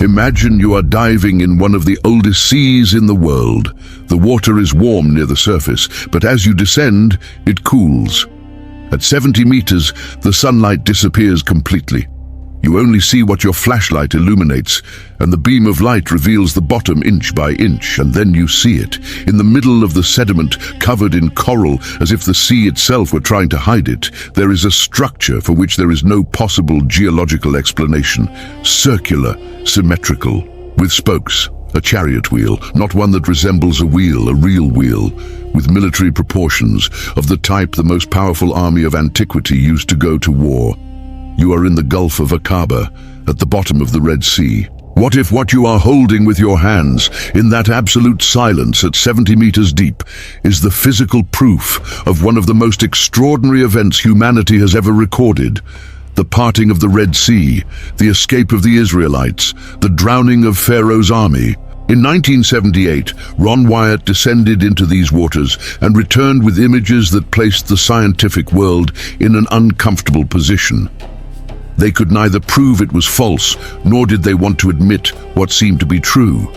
Imagine you are diving in one of the oldest seas in the world. The water is warm near the surface, but as you descend, it cools. At 70 meters, the sunlight disappears completely. You only see what your flashlight illuminates, and the beam of light reveals the bottom inch by inch, and then you see it. In the middle of the sediment, covered in coral, as if the sea itself were trying to hide it, there is a structure for which there is no possible geological explanation. Circular, symmetrical, with spokes, a chariot wheel, not one that resembles a wheel, a real wheel, with military proportions, of the type the most powerful army of antiquity used to go to war. You are in the Gulf of Aqaba, at the bottom of the Red Sea. What if what you are holding with your hands, in that absolute silence at 70 meters deep, is the physical proof of one of the most extraordinary events humanity has ever recorded? The parting of the Red Sea, the escape of the Israelites, the drowning of Pharaoh's army. In 1978, Ron Wyatt descended into these waters and returned with images that placed the scientific world in an uncomfortable position. They could neither prove it was false, nor did they want to admit what seemed to be true.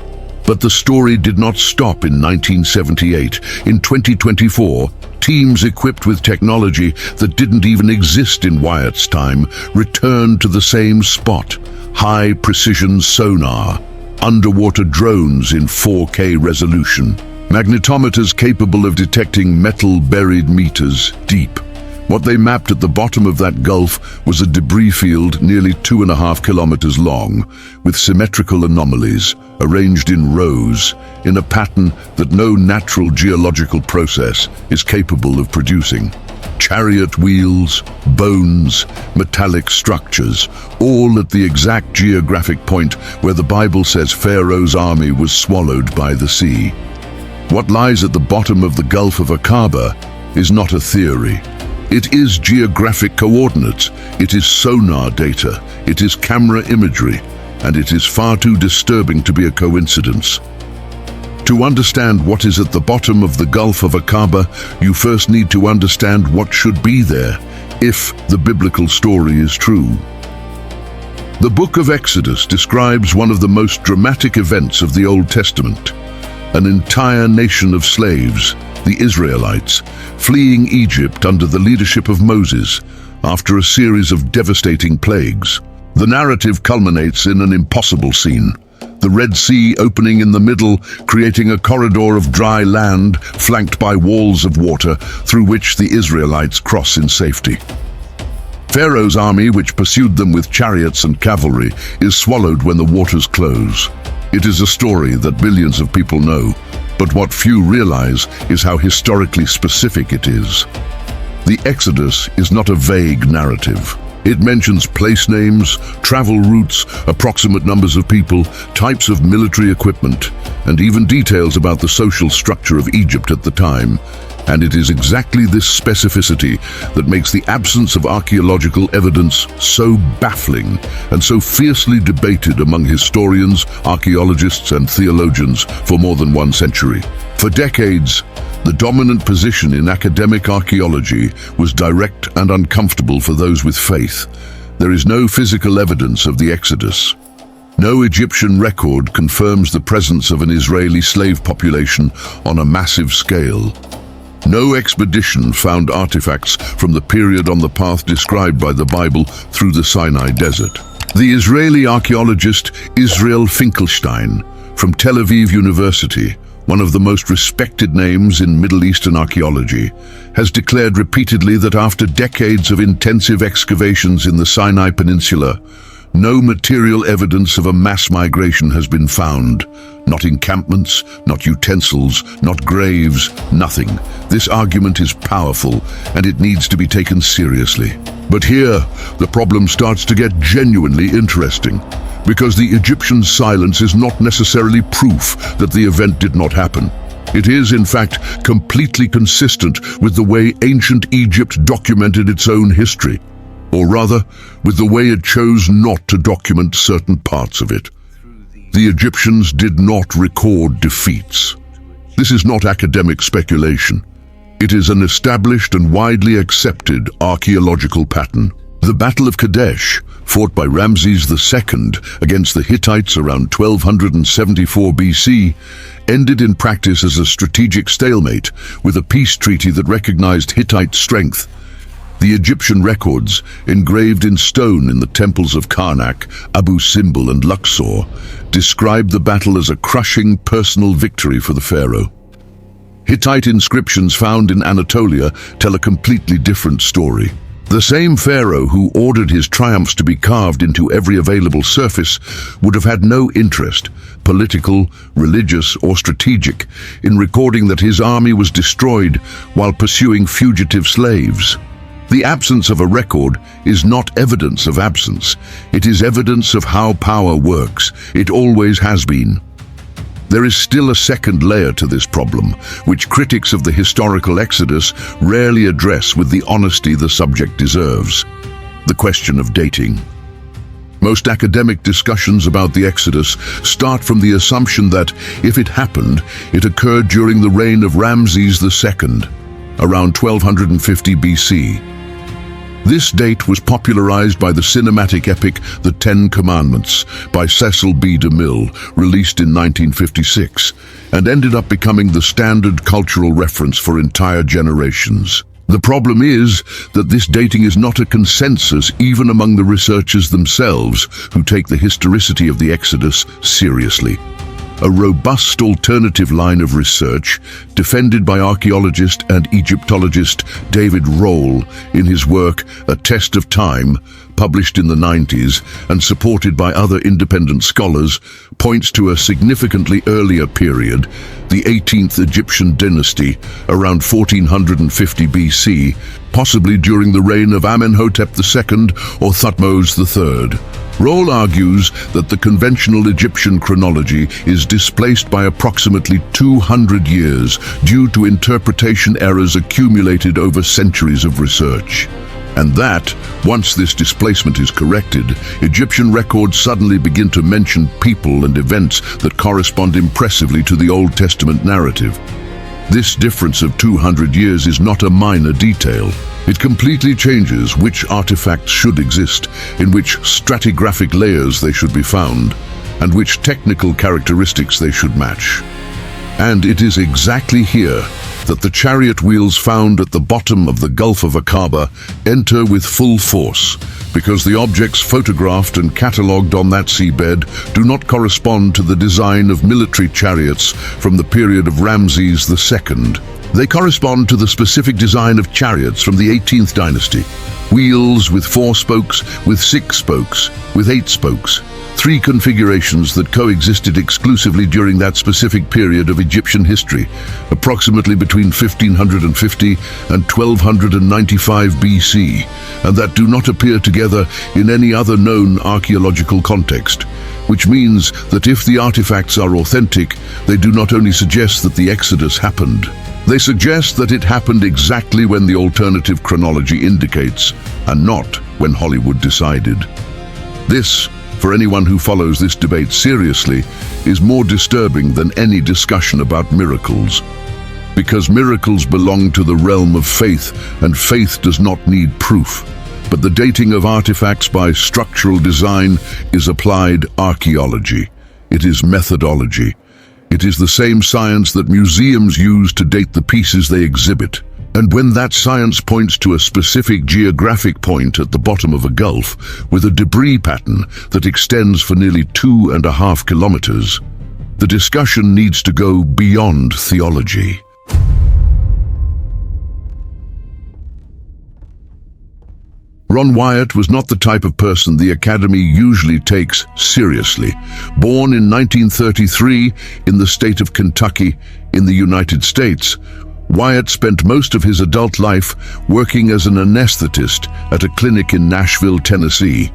But the story did not stop in 1978. In 2024, teams equipped with technology that didn't even exist in Wyatt's time returned to the same spot: high-precision sonar, underwater drones in 4K resolution, magnetometers capable of detecting metal buried meters deep. What they mapped at the bottom of that gulf was a debris field nearly 2.5 kilometers long, with symmetrical anomalies arranged in rows, in a pattern that no natural geological process is capable of producing. Chariot wheels, bones, metallic structures, all at the exact geographic point where the Bible says Pharaoh's army was swallowed by the sea. What lies at the bottom of the Gulf of Aqaba is not a theory. It is geographic coordinates, it is sonar data, it is camera imagery, and it is far too disturbing to be a coincidence. To understand what is at the bottom of the Gulf of Aqaba, you first need to understand what should be there, if the biblical story is true. The book of Exodus describes one of the most dramatic events of the Old Testament. An entire nation of slaves, the Israelites, fleeing Egypt under the leadership of Moses after a series of devastating plagues. The narrative culminates in an impossible scene: the Red Sea opening in the middle, creating a corridor of dry land flanked by walls of water through which the Israelites cross in safety. Pharaoh's army, which pursued them with chariots and cavalry, is swallowed when the waters close. It is a story that billions of people know, but what few realize is how historically specific it is. The Exodus is not a vague narrative. It mentions place names, travel routes, approximate numbers of people, types of military equipment, and even details about the social structure of Egypt at the time. And it is exactly this specificity that makes the absence of archaeological evidence so baffling and so fiercely debated among historians, archaeologists, and theologians for more than 1 century. For decades, the dominant position in academic archaeology was direct and uncomfortable for those with faith. There is no physical evidence of the Exodus. No Egyptian record confirms the presence of an Israeli slave population on a massive scale. No expedition found artifacts from the period on the path described by the Bible through the Sinai Desert. The Israeli archaeologist Israel Finkelstein from Tel Aviv University, one of the most respected names in Middle Eastern archaeology, has declared repeatedly that after decades of intensive excavations in the Sinai Peninsula, no material evidence of a mass migration has been found. Not encampments, not utensils, not graves, nothing. This argument is powerful, and it needs to be taken seriously. But here, the problem starts to get genuinely interesting, because the Egyptian silence is not necessarily proof that the event did not happen. It is, in fact, completely consistent with the way ancient Egypt documented its own history, or rather, with the way it chose not to document certain parts of it. The Egyptians did not record defeats. This is not academic speculation. It is an established and widely accepted archaeological pattern. The Battle of Kadesh, fought by Ramses II against the Hittites around 1274 BC, ended in practice as a strategic stalemate with a peace treaty that recognized Hittite strength. The Egyptian records, engraved in stone in the temples of Karnak, Abu Simbel and Luxor, describe the battle as a crushing personal victory for the pharaoh. Hittite inscriptions found in Anatolia tell a completely different story. The same pharaoh who ordered his triumphs to be carved into every available surface would have had no interest, political, religious, or strategic, in recording that his army was destroyed while pursuing fugitive slaves. The absence of a record is not evidence of absence. It is evidence of how power works. It always has been. There is still a second layer to this problem, which critics of the historical Exodus rarely address with the honesty the subject deserves: the question of dating. Most academic discussions about the Exodus start from the assumption that, if it happened, it occurred during the reign of Ramses II, around 1250 BC. This date was popularized by the cinematic epic The Ten Commandments by Cecil B. DeMille, released in 1956, and ended up becoming the standard cultural reference for entire generations. The problem is that this dating is not a consensus even among the researchers themselves, who take the historicity of the Exodus seriously. A robust alternative line of research, defended by archaeologist and Egyptologist David Rohl in his work A Test of Time, published in the 90s and supported by other independent scholars, points to a significantly earlier period, the 18th Egyptian dynasty, around 1450 BC, possibly during the reign of Amenhotep II or Thutmose III. Rohl argues that the conventional Egyptian chronology is displaced by approximately 200 years due to interpretation errors accumulated over centuries of research. And that, once this displacement is corrected, Egyptian records suddenly begin to mention people and events that correspond impressively to the Old Testament narrative. This difference of 200 years is not a minor detail. It completely changes which artifacts should exist, in which stratigraphic layers they should be found, and which technical characteristics they should match. And it is exactly here that the chariot wheels found at the bottom of the Gulf of Aqaba enter with full force, because the objects photographed and catalogued on that seabed do not correspond to the design of military chariots from the period of Ramses II. They correspond to the specific design of chariots from the 18th dynasty. Wheels with 4 spokes, with 6 spokes, with 8 spokes. 3 configurations that coexisted exclusively during that specific period of Egyptian history, approximately between 1550 and 1295 BC, and that do not appear together in any other known archaeological context, which means that if the artifacts are authentic, they do not only suggest that the Exodus happened, they suggest that it happened exactly when the alternative chronology indicates, and not when Hollywood decided. This, for anyone who follows this debate seriously, is more disturbing than any discussion about miracles. Because miracles belong to the realm of faith, and faith does not need proof. But the dating of artifacts by structural design is applied archaeology. It is methodology. It is the same science that museums use to date the pieces they exhibit. And when that science points to a specific geographic point at the bottom of a gulf with a debris pattern that extends for nearly 2.5 kilometers, the discussion needs to go beyond theology. Ron Wyatt was not the type of person the Academy usually takes seriously. Born in 1933 in the state of Kentucky in the United States, Wyatt spent most of his adult life working as an anesthetist at a clinic in Nashville, Tennessee.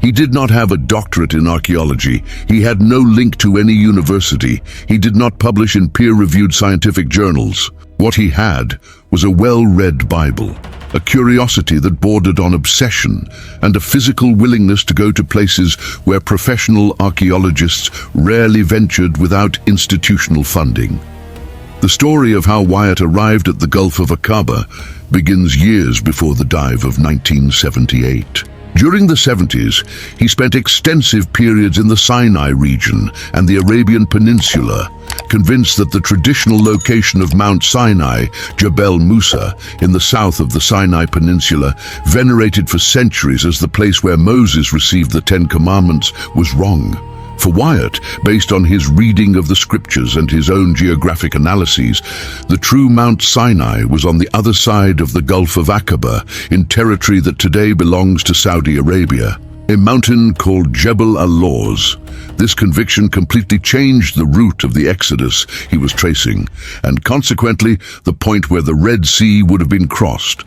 He did not have a doctorate in archaeology. He had no link to any university. He did not publish in peer-reviewed scientific journals. What he had was a well-read Bible, a curiosity that bordered on obsession, and a physical willingness to go to places where professional archaeologists rarely ventured without institutional funding. The story of how Wyatt arrived at the Gulf of Aqaba begins years before the dive of 1978. During the 70s, he spent extensive periods in the Sinai region and the Arabian Peninsula, convinced that the traditional location of Mount Sinai, Jebel Musa, in the south of the Sinai Peninsula, venerated for centuries as the place where Moses received the Ten Commandments, was wrong. For Wyatt, based on his reading of the scriptures and his own geographic analyses, the true Mount Sinai was on the other side of the Gulf of Aqaba, in territory that today belongs to Saudi Arabia, a mountain called Jebel al-Lawz. This conviction completely changed the route of the Exodus he was tracing, and consequently the point where the Red Sea would have been crossed.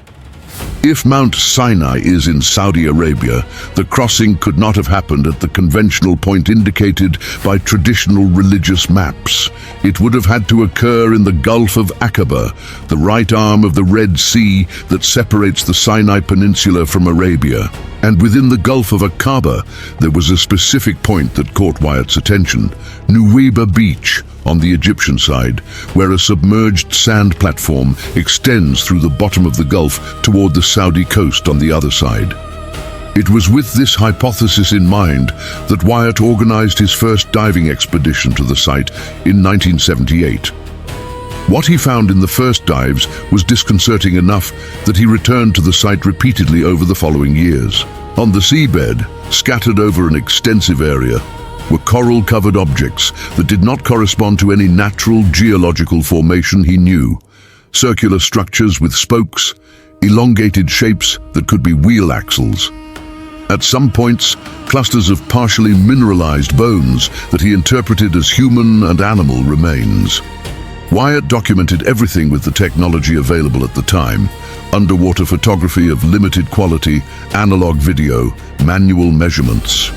If Mount Sinai is in Saudi Arabia, the crossing could not have happened at the conventional point indicated by traditional religious maps. It would have had to occur in the Gulf of Aqaba, the right arm of the Red Sea that separates the Sinai Peninsula from Arabia. And within the Gulf of Aqaba, there was a specific point that caught Wyatt's attention: Nuweiba Beach, on the Egyptian side, where a submerged sand platform extends through the bottom of the Gulf toward the Saudi coast on the other side. It was with this hypothesis in mind that Wyatt organized his first diving expedition to the site in 1978. What he found in the first dives was disconcerting enough that he returned to the site repeatedly over the following years. On the seabed, scattered over an extensive area, were coral-covered objects that did not correspond to any natural geological formation he knew. Circular structures with spokes, elongated shapes that could be wheel axles. At some points, clusters of partially mineralized bones that he interpreted as human and animal remains. Wyatt documented everything with the technology available at the time: underwater photography of limited quality, analog video, manual measurements.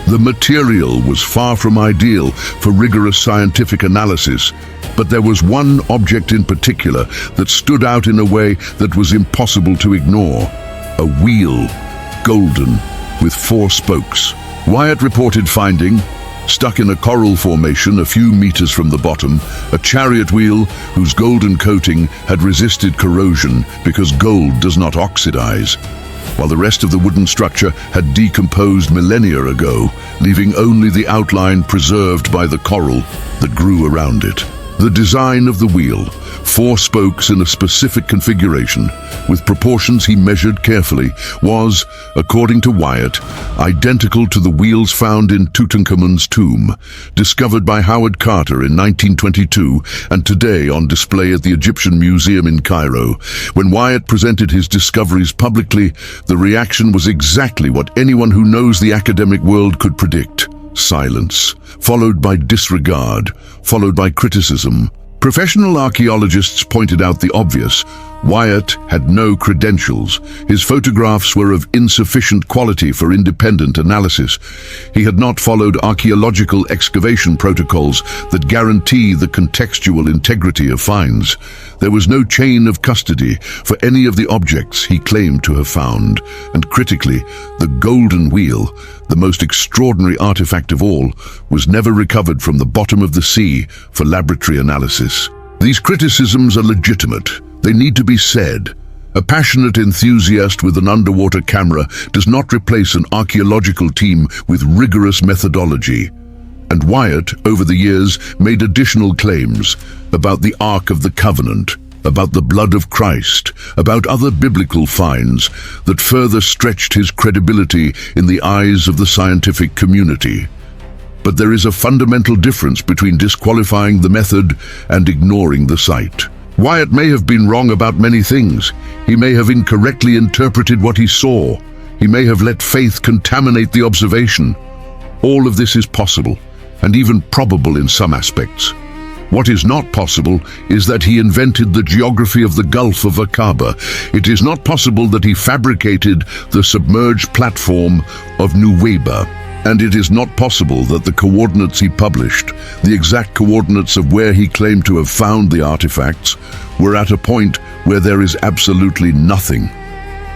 The material was far from ideal for rigorous scientific analysis, but there was one object in particular that stood out in a way that was impossible to ignore: a wheel, golden, with 4 spokes. Wyatt reported finding, stuck in a coral formation a few meters from the bottom, a chariot wheel whose golden coating had resisted corrosion because gold does not oxidize, while the rest of the wooden structure had decomposed millennia ago, leaving only the outline preserved by the coral that grew around it. The design of the wheel, 4 spokes in a specific configuration, with proportions he measured carefully, was, according to Wyatt, identical to the wheels found in Tutankhamun's tomb, discovered by Howard Carter in 1922 and today on display at the Egyptian Museum in Cairo. When Wyatt presented his discoveries publicly, the reaction was exactly what anyone who knows the academic world could predict: silence, followed by disregard, followed by criticism. Professional archaeologists pointed out the obvious. Wyatt had no credentials. His photographs were of insufficient quality for independent analysis. He had not followed archaeological excavation protocols that guarantee the contextual integrity of finds. There was no chain of custody for any of the objects he claimed to have found, and critically, the golden wheel, the most extraordinary artifact of all, was never recovered from the bottom of the sea for laboratory analysis. These criticisms are legitimate. They need to be said. A passionate enthusiast with an underwater camera does not replace an archaeological team with rigorous methodology. And Wyatt, over the years, made additional claims about the Ark of the Covenant, about the blood of Christ, about other biblical finds that further stretched his credibility in the eyes of the scientific community. But there is a fundamental difference between disqualifying the method and ignoring the site. Wyatt may have been wrong about many things. He may have incorrectly interpreted what he saw. He may have let faith contaminate the observation. All of this is possible, and even probable in some aspects. What is not possible is that he invented the geography of the Gulf of Aqaba. It is not possible that he fabricated the submerged platform of Nuweiba. And it is not possible that the coordinates he published, the exact coordinates of where he claimed to have found the artifacts, were at a point where there is absolutely nothing.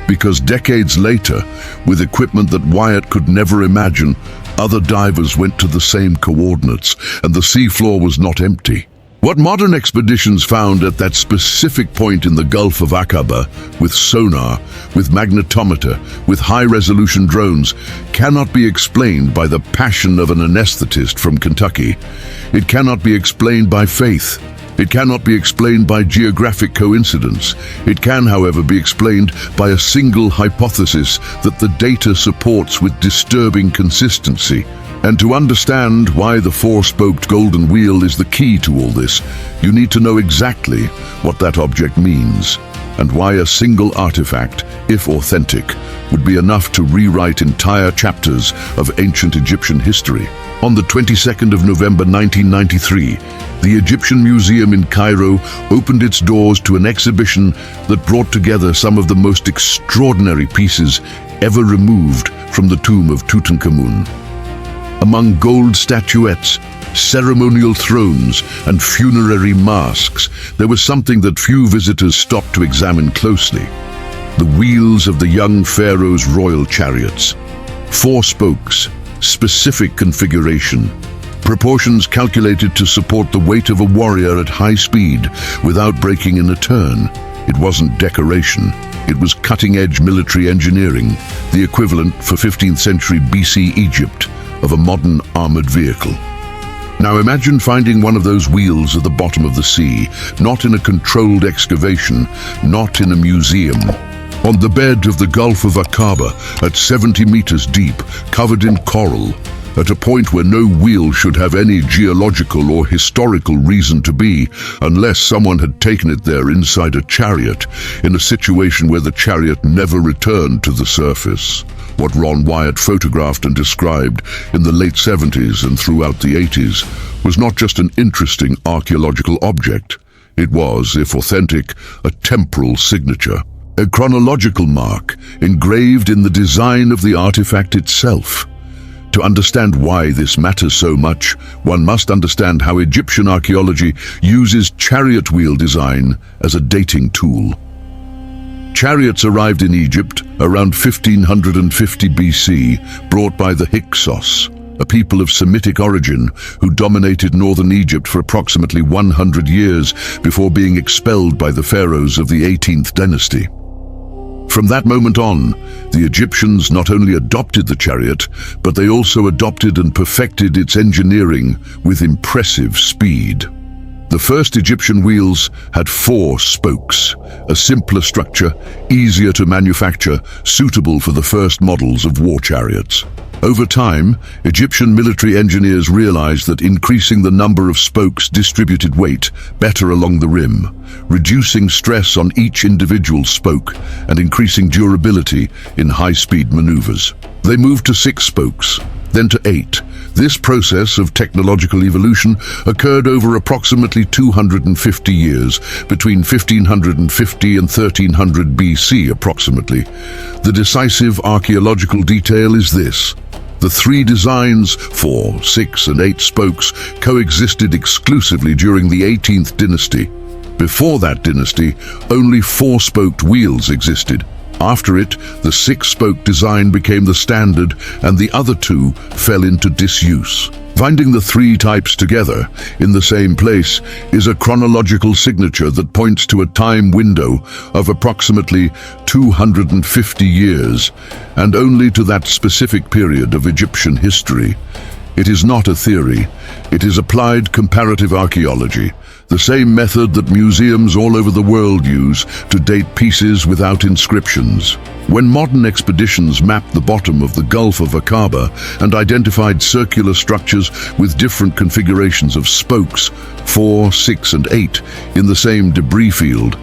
Because decades later, with equipment that Wyatt could never imagine, other divers went to the same coordinates, and the seafloor was not empty. What modern expeditions found at that specific point in the Gulf of Aqaba, with sonar, with magnetometer, with high-resolution drones, cannot be explained by the passion of an anesthetist from Kentucky. It cannot be explained by faith. It cannot be explained by geographic coincidence. It can, however, be explained by a single hypothesis that the data supports with disturbing consistency. And to understand why the four-spoked golden wheel is the key to all this, you need to know exactly what that object means, and why a single artifact, if authentic, would be enough to rewrite entire chapters of ancient Egyptian history. On the 22nd of November 1993, the Egyptian Museum in Cairo opened its doors to an exhibition that brought together some of the most extraordinary pieces ever removed from the tomb of Tutankhamun. Among gold statuettes, ceremonial thrones, and funerary masks, there was something that few visitors stopped to examine closely: the wheels of the young pharaoh's royal chariots. 4 spokes, specific configuration, proportions calculated to support the weight of a warrior at high speed without breaking in a turn. It wasn't decoration, it was cutting-edge military engineering, the equivalent for 15th century BC Egypt of a modern armored vehicle. Now imagine finding one of those wheels at the bottom of the sea, not in a controlled excavation, not in a museum. On the bed of the Gulf of Aqaba, at 70 meters deep, covered in coral, at a point where no wheel should have any geological or historical reason to be, unless someone had taken it there inside a chariot, in a situation where the chariot never returned to the surface. What Ron Wyatt photographed and described in the late 70s and throughout the 80s was not just an interesting archaeological object. It was, if authentic, a temporal signature, a chronological mark engraved in the design of the artifact itself. To understand why this matters so much, one must understand how Egyptian archaeology uses chariot wheel design as a dating tool. Chariots arrived in Egypt around 1550 BC, brought by the Hyksos, a people of Semitic origin who dominated northern Egypt for approximately 100 years before being expelled by the pharaohs of the 18th dynasty. From that moment on, the Egyptians not only adopted the chariot, but they also adopted and perfected its engineering with impressive speed. The first Egyptian wheels had 4 spokes, a simpler structure, easier to manufacture, suitable for the first models of war chariots. Over time, Egyptian military engineers realized that increasing the number of spokes distributed weight better along the rim, reducing stress on each individual spoke and increasing durability in high-speed maneuvers. They moved to 6 spokes, then to 8. This process of technological evolution occurred over approximately 250 years, between 1550 and 1300 BC approximately. The decisive archaeological detail is this: the 3 designs, 4, 6, and 8 spokes, coexisted exclusively during the 18th dynasty. Before that dynasty, only 4-spoked wheels existed. After it, the 6-spoke design became the standard, and the other 2 fell into disuse. Finding the 3 types together in the same place is a chronological signature that points to a time window of approximately 250 years, and only to that specific period of Egyptian history. It is not a theory, it is applied comparative archaeology, the same method that museums all over the world use to date pieces without inscriptions. When modern expeditions mapped the bottom of the Gulf of Aqaba and identified circular structures with different configurations of spokes, 4, 6, and 8, in the same debris field,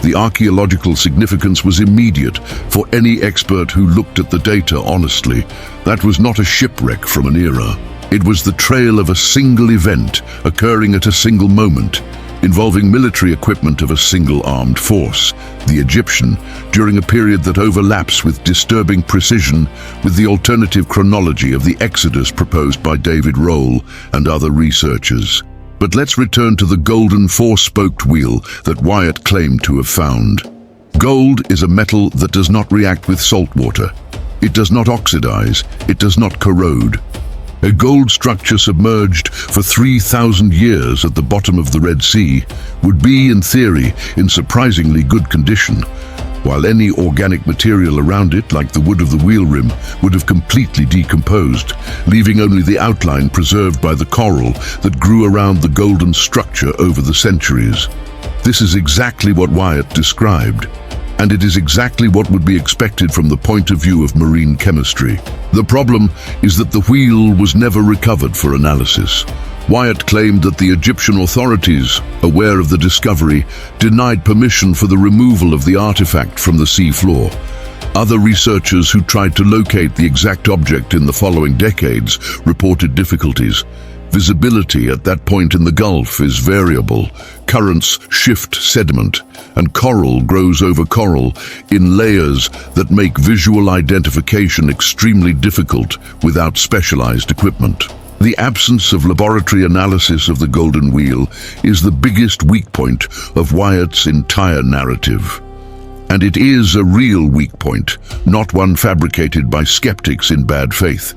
the archaeological significance was immediate for any expert who looked at the data honestly. That was not a shipwreck from an era. It was the trail of a single event occurring at a single moment, involving military equipment of a single armed force, the Egyptian, during a period that overlaps with disturbing precision with the alternative chronology of the Exodus proposed by David Rohl and other researchers. But let's return to the golden 4-spoked wheel that Wyatt claimed to have found. Gold is a metal that does not react with salt water. It does not oxidize, it does not corrode. A gold structure submerged for 3,000 years at the bottom of the Red Sea would be, in theory, in surprisingly good condition, while any organic material around it, like the wood of the wheel rim, would have completely decomposed, leaving only the outline preserved by the coral that grew around the golden structure over the centuries. This is exactly what Wyatt described, and it is exactly what would be expected from the point of view of marine chemistry. The problem is that the wheel was never recovered for analysis. Wyatt claimed that the Egyptian authorities, aware of the discovery, denied permission for the removal of the artifact from the seafloor. Other researchers who tried to locate the exact object in the following decades reported difficulties. Visibility at that point in the Gulf is variable. Currents shift sediment, and coral grows over coral in layers that make visual identification extremely difficult without specialized equipment. The absence of laboratory analysis of the Golden Wheel is the biggest weak point of Wyatt's entire narrative. And it is a real weak point, not one fabricated by skeptics in bad faith.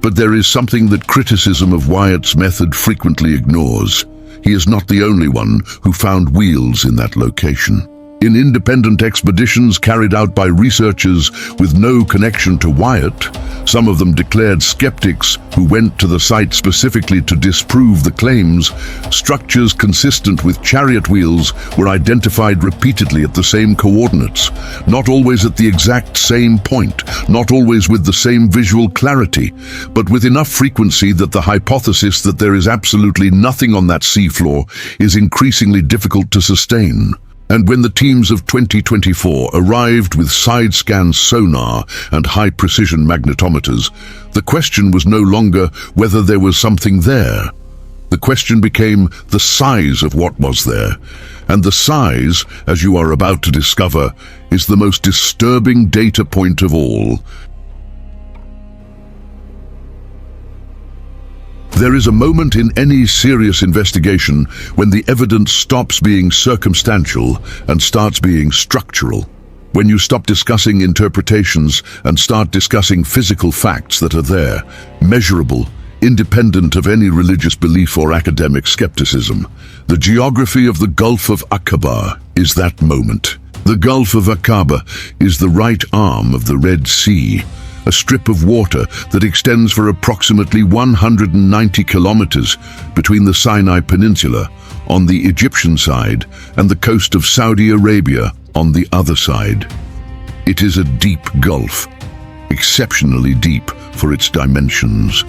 But there is something that criticism of Wyatt's method frequently ignores. He is not the only one who found wheels in that location. In independent expeditions carried out by researchers with no connection to Wyatt, some of them declared skeptics who went to the site specifically to disprove the claims, structures consistent with chariot wheels were identified repeatedly at the same coordinates, not always at the exact same point, not always with the same visual clarity, but with enough frequency that the hypothesis that there is absolutely nothing on that seafloor is increasingly difficult to sustain. And when the teams of 2024 arrived with side-scan sonar and high-precision magnetometers, the question was no longer whether there was something there. The question became the size of what was there. And the size, as you are about to discover, is the most disturbing data point of all. There is a moment in any serious investigation when the evidence stops being circumstantial and starts being structural. When you stop discussing interpretations and start discussing physical facts that are there, measurable, independent of any religious belief or academic skepticism. The geography of the Gulf of Aqaba is that moment. The Gulf of Aqaba is the right arm of the Red Sea, a strip of water that extends for approximately 190 kilometers between the Sinai Peninsula on the Egyptian side and the coast of Saudi Arabia on the other side. It is a deep gulf, exceptionally deep for its dimensions.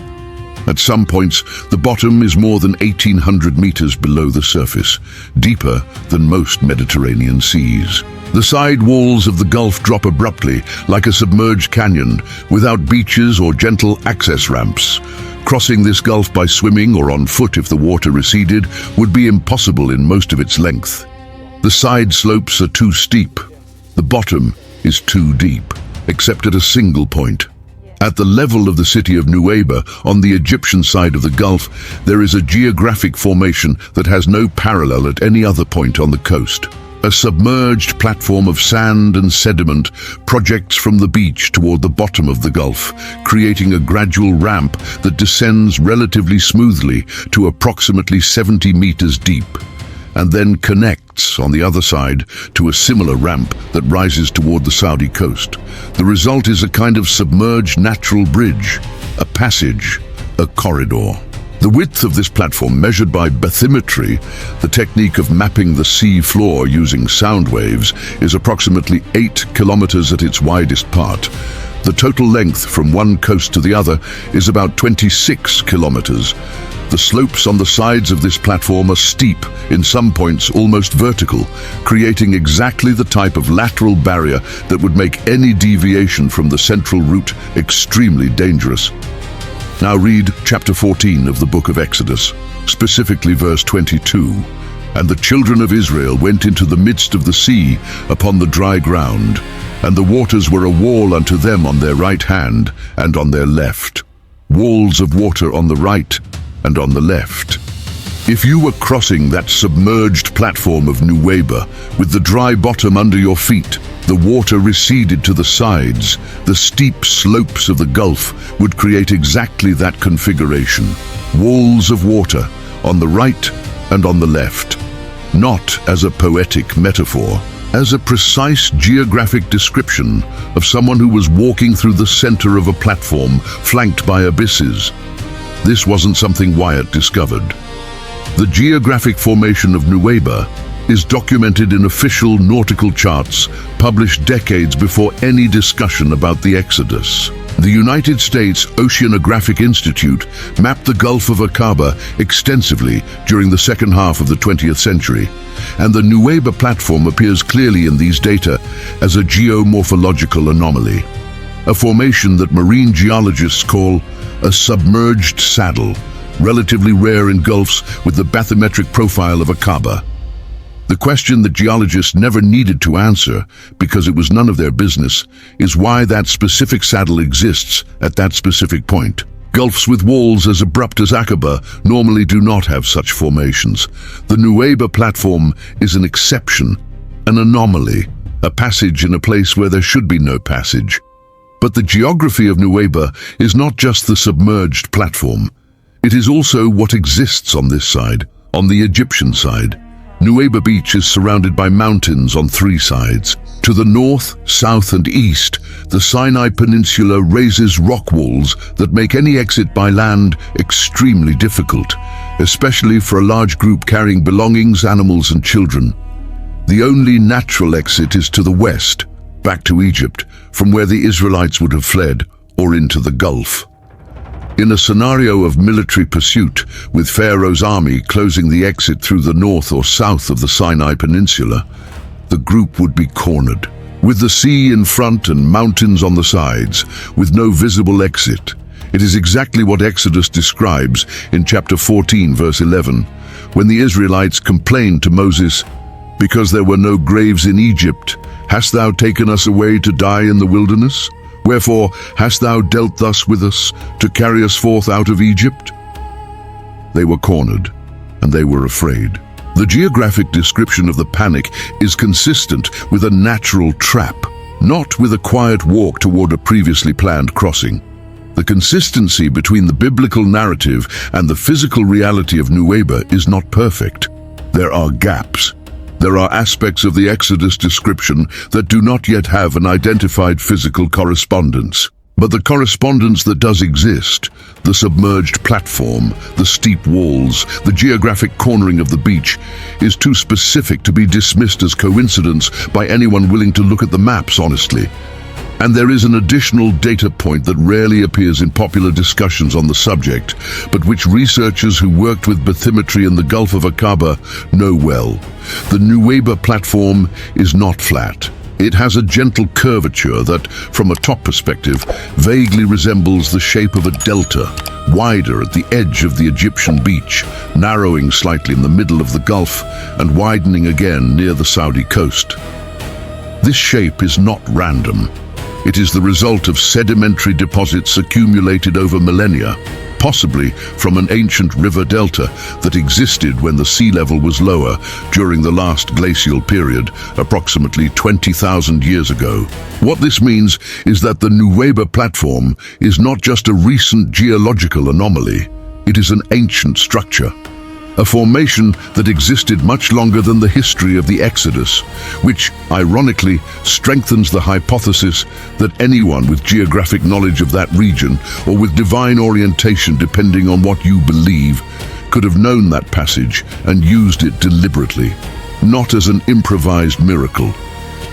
At some points, the bottom is more than 1,800 meters below the surface, deeper than most Mediterranean seas. The side walls of the Gulf drop abruptly, like a submerged canyon, without beaches or gentle access ramps. Crossing this gulf by swimming or on foot if the water receded would be impossible in most of its length. The side slopes are too steep. The bottom is too deep, except at a single point. At the level of the city of Nuweiba, on the Egyptian side of the Gulf, there is a geographic formation that has no parallel at any other point on the coast. A submerged platform of sand and sediment projects from the beach toward the bottom of the Gulf, creating a gradual ramp that descends relatively smoothly to approximately 70 meters deep, and then connects on the other side to a similar ramp that rises toward the Saudi coast. The result is a kind of submerged natural bridge, a passage, a corridor. The width of this platform, measured by bathymetry, the technique of mapping the sea floor using sound waves, is approximately 8 kilometers at its widest part. The total length from one coast to the other is about 26 kilometers. The slopes on the sides of this platform are steep, in some points almost vertical, creating exactly the type of lateral barrier that would make any deviation from the central route extremely dangerous. Now read chapter 14 of the book of Exodus, specifically verse 22. And the children of Israel went into the midst of the sea upon the dry ground, and the waters were a wall unto them on their right hand and on their left. Walls of water on the right and on the left. If you were crossing that submerged platform of Nuweiba with the dry bottom under your feet, The water receded to the sides. The steep slopes of the Gulf would create exactly that configuration. Walls of water on the right and on the left. Not as a poetic metaphor, as a precise geographic description of someone who was walking through the center of a platform flanked by abysses. This wasn't something Wyatt discovered. The geographic formation of Nuweiba is documented in official nautical charts published decades before any discussion about the Exodus. The United States Oceanographic Institute mapped the Gulf of Aqaba extensively during the second half of the 20th century, and the Nuweiba platform appears clearly in these data as a geomorphological anomaly, a formation that marine geologists call a submerged saddle, relatively rare in gulfs with the bathymetric profile of Aqaba. The question that geologists never needed to answer, because it was none of their business, is why that specific saddle exists at that specific point. Gulfs with walls as abrupt as Aqaba normally do not have such formations. The Nuweiba platform is an exception, an anomaly, a passage in a place where there should be no passage. But the geography of Nuweiba is not just the submerged platform. It is also what exists on this side, on the Egyptian side. Nuweiba Beach is surrounded by mountains on three sides. To the north, south and east, the Sinai Peninsula raises rock walls that make any exit by land extremely difficult, especially for a large group carrying belongings, animals and children. The only natural exit is to the west, back to Egypt, from where the Israelites would have fled, or into the Gulf. In a scenario of military pursuit, with Pharaoh's army closing the exit through the north or south of the Sinai Peninsula, the group would be cornered. With the sea in front and mountains on the sides, with no visible exit. It is exactly what Exodus describes in chapter 14, verse 11, when the Israelites complained to Moses, "Because there were no graves in Egypt, hast thou taken us away to die in the wilderness? Wherefore hast thou dealt thus with us, to carry us forth out of Egypt?" They were cornered, and they were afraid. The geographic description of the panic is consistent with a natural trap, not with a quiet walk toward a previously planned crossing. The consistency between the biblical narrative and the physical reality of Nuweiba is not perfect. There are gaps. There are aspects of the Exodus description that do not yet have an identified physical correspondence. But the correspondence that does exist, the submerged platform, the steep walls, the geographic cornering of the beach, is too specific to be dismissed as coincidence by anyone willing to look at the maps honestly. And there is an additional data point that rarely appears in popular discussions on the subject, but which researchers who worked with bathymetry in the Gulf of Aqaba know well. The Nuweiba platform is not flat. It has a gentle curvature that, from a top perspective, vaguely resembles the shape of a delta, wider at the edge of the Egyptian beach, narrowing slightly in the middle of the Gulf and widening again near the Saudi coast. This shape is not random. It is the result of sedimentary deposits accumulated over millennia, possibly from an ancient river delta that existed when the sea level was lower during the last glacial period, approximately 20,000 years ago. What this means is that the Nuweiba platform is not just a recent geological anomaly, it is an ancient structure. A formation that existed much longer than the history of the Exodus, which, ironically, strengthens the hypothesis that anyone with geographic knowledge of that region, or with divine orientation depending on what you believe, could have known that passage and used it deliberately, not as an improvised miracle,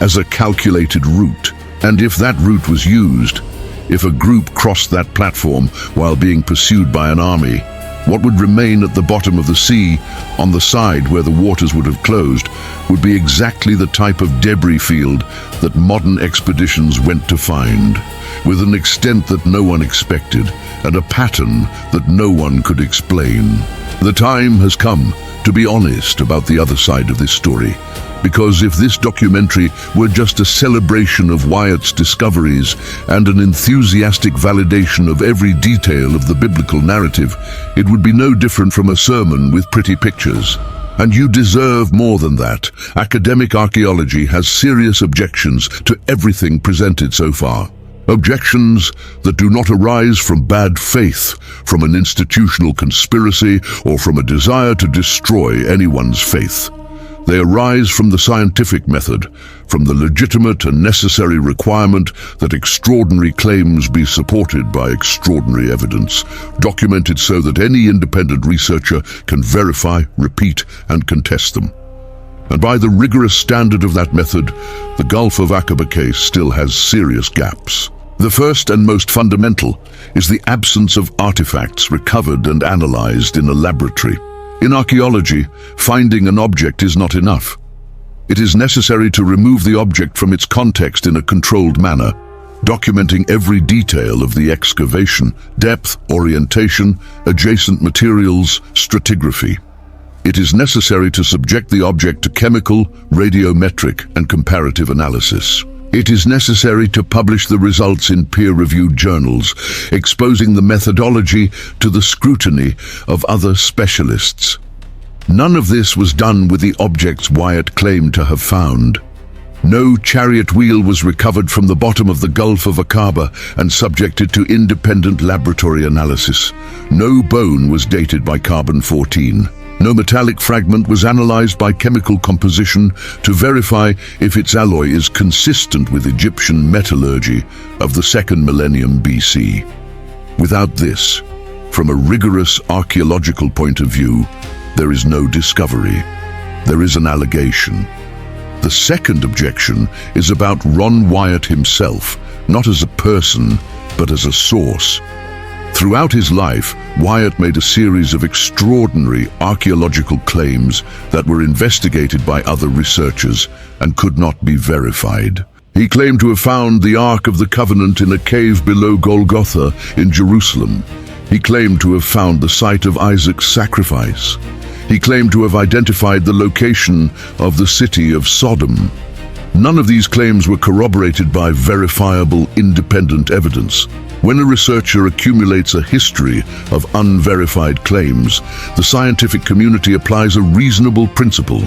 as a calculated route. And if that route was used, if a group crossed that platform while being pursued by an army, what would remain at the bottom of the sea, on the side where the waters would have closed, would be exactly the type of debris field that modern expeditions went to find, with an extent that no one expected, and a pattern that no one could explain. The time has come to be honest about the other side of this story, because if this documentary were just a celebration of Wyatt's discoveries and an enthusiastic validation of every detail of the biblical narrative, it would be no different from a sermon with pretty pictures. And you deserve more than that. Academic archaeology has serious objections to everything presented so far. Objections that do not arise from bad faith, from an institutional conspiracy, or from a desire to destroy anyone's faith. They arise from the scientific method, from the legitimate and necessary requirement that extraordinary claims be supported by extraordinary evidence, documented so that any independent researcher can verify, repeat, and contest them. And by the rigorous standard of that method, the Gulf of Aqaba case still has serious gaps. The first and most fundamental is the absence of artifacts recovered and analyzed in a laboratory. In archaeology, finding an object is not enough. It is necessary to remove the object from its context in a controlled manner, documenting every detail of the excavation, depth, orientation, adjacent materials, stratigraphy. It is necessary to subject the object to chemical, radiometric, and comparative analysis. It is necessary to publish the results in peer-reviewed journals, exposing the methodology to the scrutiny of other specialists. None of this was done with the objects Wyatt claimed to have found. No chariot wheel was recovered from the bottom of the Gulf of Aqaba and subjected to independent laboratory analysis. No bone was dated by carbon-14. No metallic fragment was analyzed by chemical composition to verify if its alloy is consistent with Egyptian metallurgy of the 2nd millennium BC. Without this, from a rigorous archaeological point of view, there is no discovery. There is an allegation. The second objection is about Ron Wyatt himself, not as a person, but as a source. Throughout his life, Wyatt made a series of extraordinary archaeological claims that were investigated by other researchers and could not be verified. He claimed to have found the Ark of the Covenant in a cave below Golgotha in Jerusalem. He claimed to have found the site of Isaac's sacrifice. He claimed to have identified the location of the city of Sodom. None of these claims were corroborated by verifiable, independent evidence. When a researcher accumulates a history of unverified claims, the scientific community applies a reasonable principle.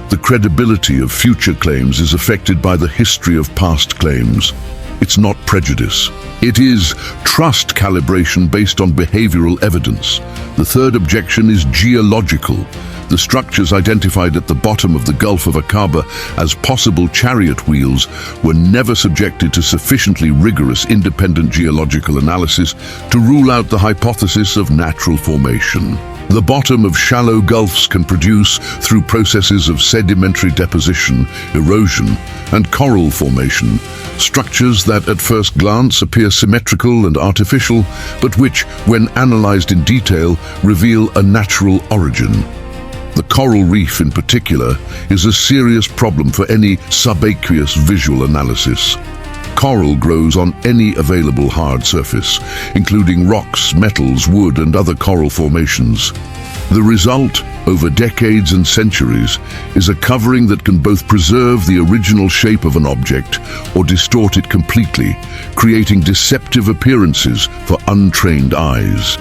The credibility of future claims is affected by the history of past claims. It's not prejudice. It is trust calibration based on behavioral evidence. The third objection is geological. The structures identified at the bottom of the Gulf of Aqaba as possible chariot wheels were never subjected to sufficiently rigorous independent geological analysis to rule out the hypothesis of natural formation. The bottom of shallow gulfs can produce, through processes of sedimentary deposition, erosion, and coral formation, structures that at first glance appear symmetrical and artificial, but which, when analyzed in detail, reveal a natural origin. The coral reef in particular is a serious problem for any subaqueous visual analysis. Coral grows on any available hard surface, including rocks, metals, wood, and other coral formations. The result, over decades and centuries, is a covering that can both preserve the original shape of an object or distort it completely, creating deceptive appearances for untrained eyes.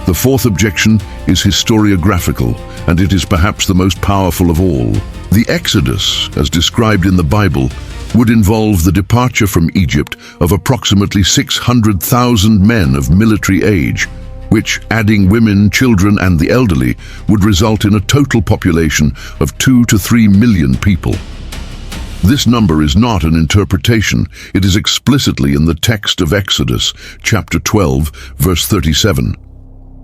The fourth objection is historiographical, and it is perhaps the most powerful of all. The Exodus, as described in the Bible, would involve the departure from Egypt of approximately 600,000 men of military age, which, adding women, children, and the elderly, would result in a total population of 2 to 3 million people. This number is not an interpretation, it is explicitly in the text of Exodus, chapter 12, verse 37.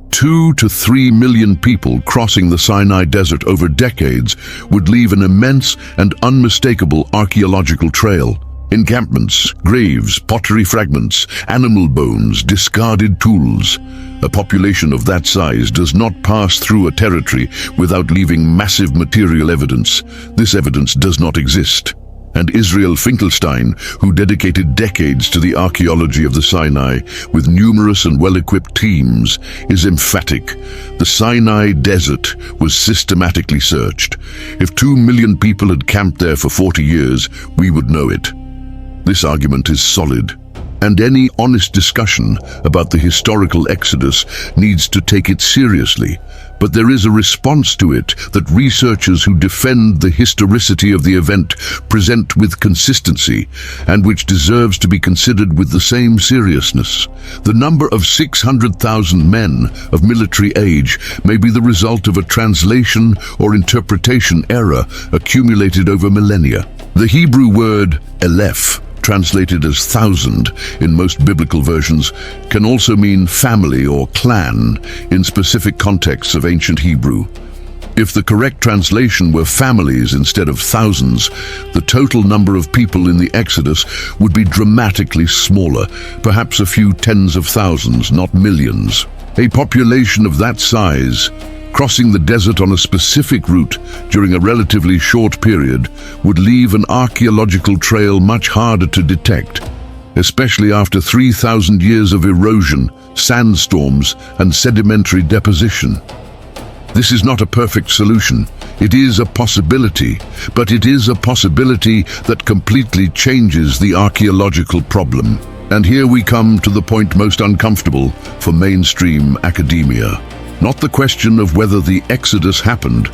2 to 3 million people crossing the Sinai Desert over decades would leave an immense and unmistakable archaeological trail. Encampments, graves, pottery fragments, animal bones, discarded tools. A population of that size does not pass through a territory without leaving massive material evidence. This evidence does not exist. And Israel Finkelstein, who dedicated decades to the archaeology of the Sinai with numerous and well-equipped teams, is emphatic. The Sinai Desert was systematically searched. If 2 million people had camped there for 40 years, we would know it. This argument is solid, and any honest discussion about the historical Exodus needs to take it seriously. But there is a response to it that researchers who defend the historicity of the event present with consistency, and which deserves to be considered with the same seriousness. The number of 600,000 men of military age may be the result of a translation or interpretation error accumulated over millennia. The Hebrew word elef, translated as thousand in most biblical versions, can also mean family or clan in specific contexts of ancient Hebrew. If the correct translation were families instead of thousands, the total number of people in the Exodus would be dramatically smaller, perhaps a few tens of thousands, not millions. A population of that size, crossing the desert on a specific route during a relatively short period, would leave an archaeological trail much harder to detect, especially after 3,000 years of erosion, sandstorms, and sedimentary deposition. This is not a perfect solution. It is a possibility, but it is a possibility that completely changes the archaeological problem. And here we come to the point most uncomfortable for mainstream academia. Not the question of whether the Exodus happened,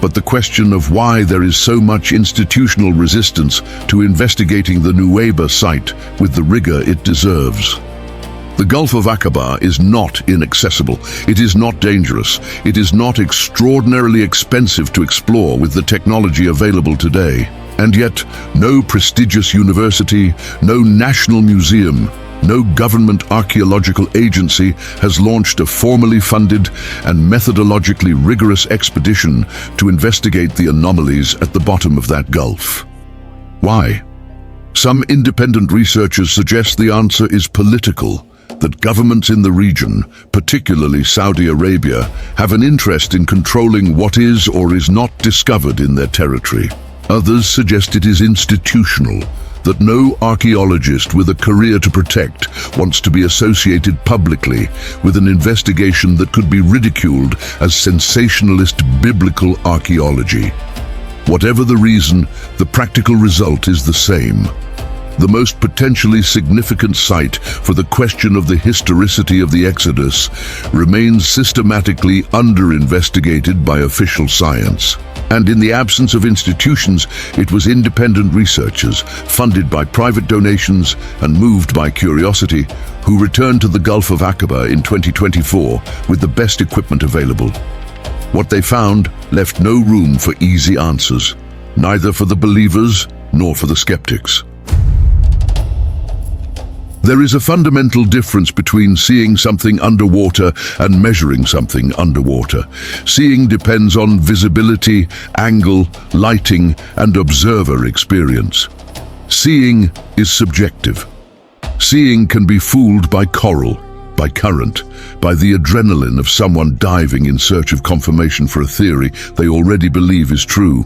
but the question of why there is so much institutional resistance to investigating the Nuweiba site with the rigor it deserves. The Gulf of Aqaba is not inaccessible. It is not dangerous. It is not extraordinarily expensive to explore with the technology available today. And yet, no prestigious university, no national museum, no government archaeological agency has launched a formally funded and methodologically rigorous expedition to investigate the anomalies at the bottom of that gulf. Why? Some independent researchers suggest the answer is political, that governments in the region, particularly Saudi Arabia, have an interest in controlling what is or is not discovered in their territory. Others suggest it is institutional, that no archaeologist with a career to protect wants to be associated publicly with an investigation that could be ridiculed as sensationalist biblical archaeology. Whatever the reason, the practical result is the same. The most potentially significant site for the question of the historicity of the Exodus remains systematically under-investigated by official science. And in the absence of institutions, it was independent researchers, funded by private donations and moved by curiosity, who returned to the Gulf of Aqaba in 2024 with the best equipment available. What they found left no room for easy answers, neither for the believers nor for the skeptics. There is a fundamental difference between seeing something underwater and measuring something underwater. Seeing depends on visibility, angle, lighting, and observer experience. Seeing is subjective. Seeing can be fooled by coral, by current, by the adrenaline of someone diving in search of confirmation for a theory they already believe is true.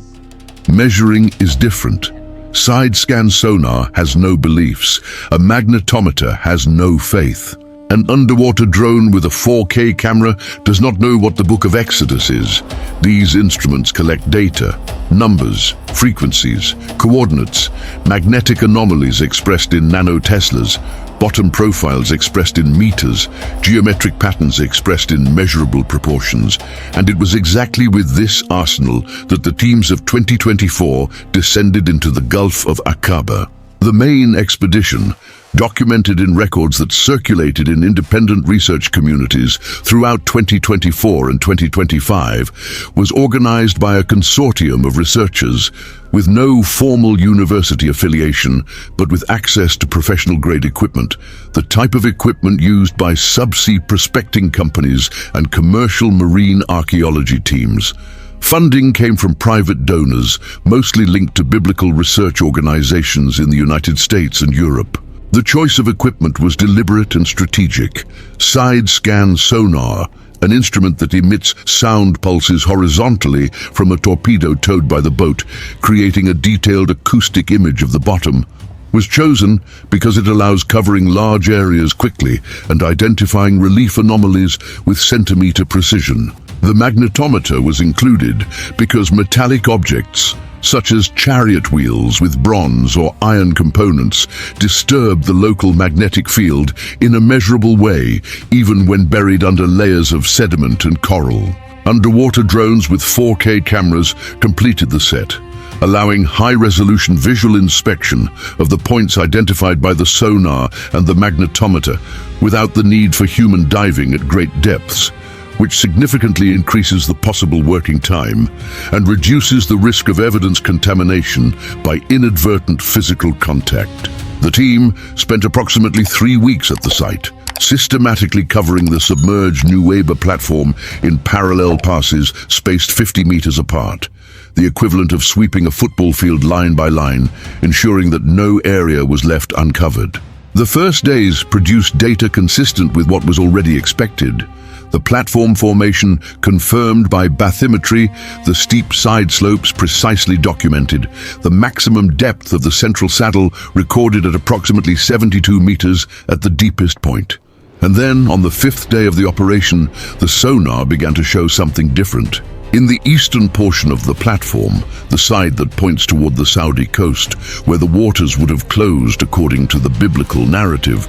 Measuring is different. Side-scan sonar has no beliefs. A magnetometer has no faith. An underwater drone with a 4K camera does not know what the Book of Exodus is. These instruments collect data, numbers, frequencies, coordinates, magnetic anomalies expressed in nanoteslas, bottom profiles expressed in meters, geometric patterns expressed in measurable proportions. And it was exactly with this arsenal that the teams of 2024 descended into the Gulf of Aqaba. The main expedition, documented in records that circulated in independent research communities throughout 2024 and 2025, was organized by a consortium of researchers with no formal university affiliation, but with access to professional-grade equipment, the type of equipment used by subsea prospecting companies and commercial marine archaeology teams. Funding came from private donors, mostly linked to biblical research organizations in the United States and Europe. The choice of equipment was deliberate and strategic. Side-scan sonar, an instrument that emits sound pulses horizontally from a torpedo towed by the boat, creating a detailed acoustic image of the bottom, was chosen because it allows covering large areas quickly and identifying relief anomalies with centimeter precision. The magnetometer was included because metallic objects, such as chariot wheels with bronze or iron components, disturb the local magnetic field in a measurable way, even when buried under layers of sediment and coral. Underwater drones with 4K cameras completed the set, allowing high-resolution visual inspection of the points identified by the sonar and the magnetometer without the need for human diving at great depths, which significantly increases the possible working time and reduces the risk of evidence contamination by inadvertent physical contact. The team spent approximately 3 weeks at the site, systematically covering the submerged Nuweiba platform in parallel passes spaced 50 meters apart, the equivalent of sweeping a football field line by line, ensuring that no area was left uncovered. The first days produced data consistent with what was already expected. The platform formation confirmed by bathymetry, the steep side slopes precisely documented, the maximum depth of the central saddle recorded at approximately 72 meters at the deepest point. And then, on the 5th day of the operation, the sonar began to show something different. In the eastern portion of the platform, the side that points toward the Saudi coast, where the waters would have closed according to the biblical narrative,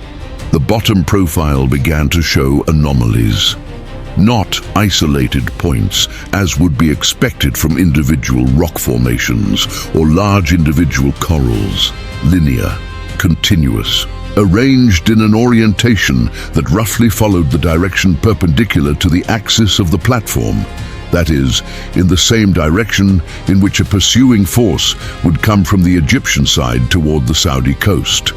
the bottom profile began to show anomalies. Not isolated points, as would be expected from individual rock formations or large individual corals. Linear, continuous, arranged in an orientation that roughly followed the direction perpendicular to the axis of the platform. That is, in the same direction in which a pursuing force would come from the Egyptian side toward the Saudi coast.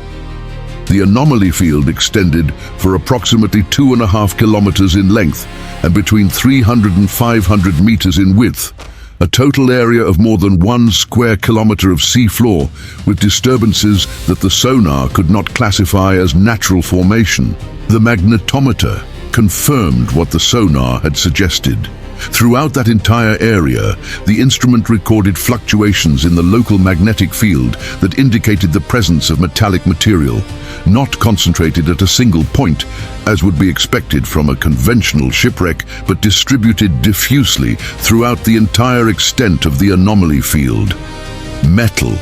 The anomaly field extended for approximately 2.5 kilometers in length and between 300 and 500 meters in width, a total area of more than 1 square kilometer of seafloor, with disturbances that the sonar could not classify as natural formation. The magnetometer confirmed what the sonar had suggested. Throughout that entire area, the instrument recorded fluctuations in the local magnetic field that indicated the presence of metallic material, not concentrated at a single point, as would be expected from a conventional shipwreck, but distributed diffusely throughout the entire extent of the anomaly field. Metal,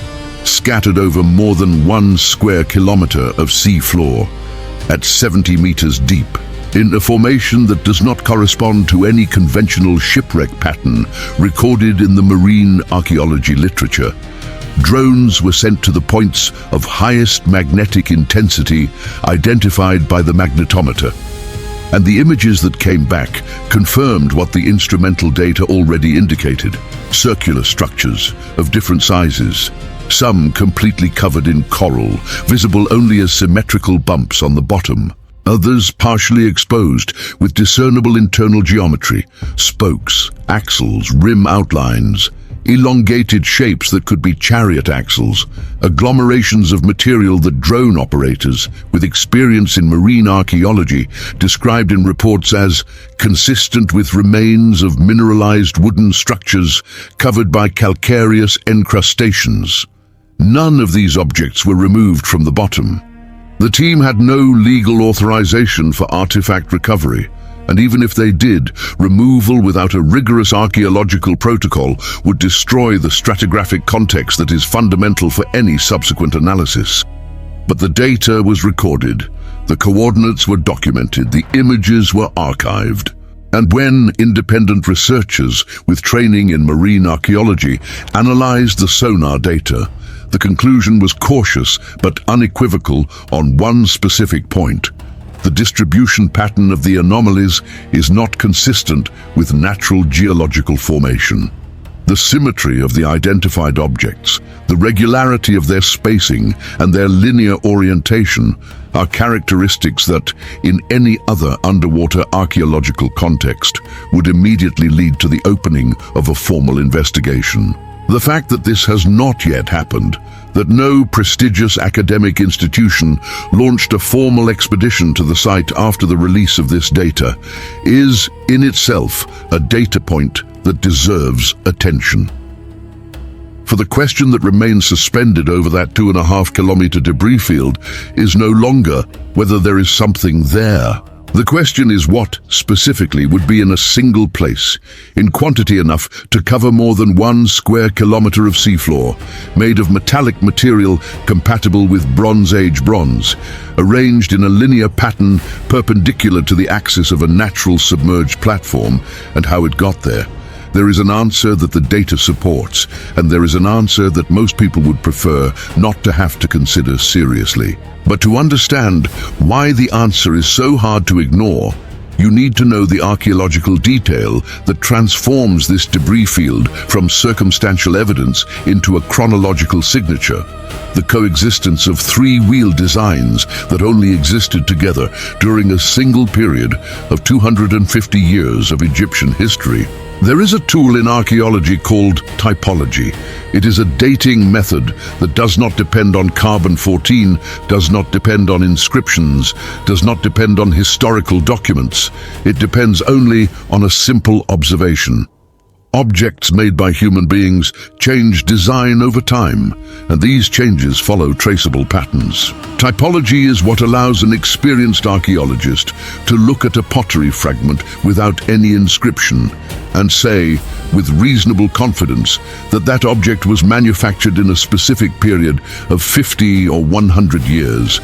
scattered over more than 1 square kilometer of sea floor, at 70 meters deep, in a formation that does not correspond to any conventional shipwreck pattern recorded in the marine archaeology literature. Drones were sent to the points of highest magnetic intensity identified by the magnetometer, and the images that came back confirmed what the instrumental data already indicated: circular structures of different sizes, some completely covered in coral, visible only as symmetrical bumps on the bottom. Others partially exposed with discernible internal geometry, spokes, axles, rim outlines, elongated shapes that could be chariot axles, agglomerations of material that drone operators with experience in marine archaeology described in reports as consistent with remains of mineralized wooden structures covered by calcareous encrustations. None of these objects were removed from the bottom. The team had no legal authorization for artifact recovery, and even if they did, removal without a rigorous archaeological protocol would destroy the stratigraphic context that is fundamental for any subsequent analysis. But the data was recorded, the coordinates were documented, the images were archived. And when independent researchers with training in marine archaeology analyzed the sonar data, the conclusion was cautious but unequivocal on one specific point. The distribution pattern of the anomalies is not consistent with natural geological formation. The symmetry of the identified objects, the regularity of their spacing, and their linear orientation are characteristics that, in any other underwater archaeological context, would immediately lead to the opening of a formal investigation. The fact that this has not yet happened, that no prestigious academic institution launched a formal expedition to the site after the release of this data, is, in itself, a data point that deserves attention. For the question that remains suspended over that 2.5 kilometer debris field is no longer whether there is something there, The question is what, specifically, would be in a single place, in quantity enough to cover more than 1 square kilometer of seafloor, made of metallic material compatible with Bronze Age bronze, arranged in a linear pattern perpendicular to the axis of a natural submerged platform, and how it got there. There is an answer that the data supports, and there is an answer that most people would prefer not to have to consider seriously. But to understand why the answer is so hard to ignore, you need to know the archaeological detail that transforms this debris field from circumstantial evidence into a chronological signature. The coexistence of 3 wheel designs that only existed together during a single period of 250 years of Egyptian history. There is a tool in archaeology called typology. It is a dating method that does not depend on carbon-14, does not depend on inscriptions, does not depend on historical documents. It depends only on a simple observation. Objects made by human beings change design over time, and these changes follow traceable patterns. Typology is what allows an experienced archaeologist to look at a pottery fragment without any inscription and say, with reasonable confidence, that that object was manufactured in a specific period of 50 or 100 years.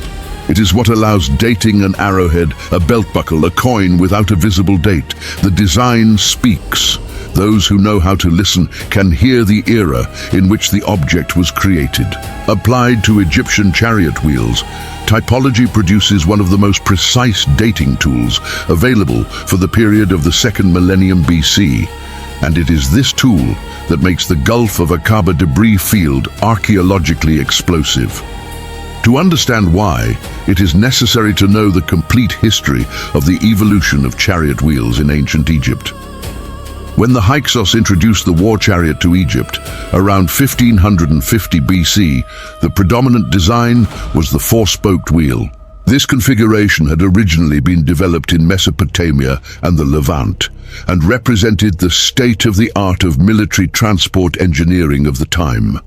It is what allows dating an arrowhead, a belt buckle, a coin without a visible date. The design speaks. Those who know how to listen can hear the era in which the object was created. Applied to Egyptian chariot wheels, typology produces one of the most precise dating tools available for the period of the 2nd millennium BC. And it is this tool that makes the Gulf of Aqaba debris field archaeologically explosive. To understand why, it is necessary to know the complete history of the evolution of chariot wheels in ancient Egypt. When the Hyksos introduced the war chariot to Egypt, around 1550 BC, the predominant design was the 4-spoked wheel. This configuration had originally been developed in Mesopotamia and the Levant, and represented the state-of-the-art of military transport engineering of the time.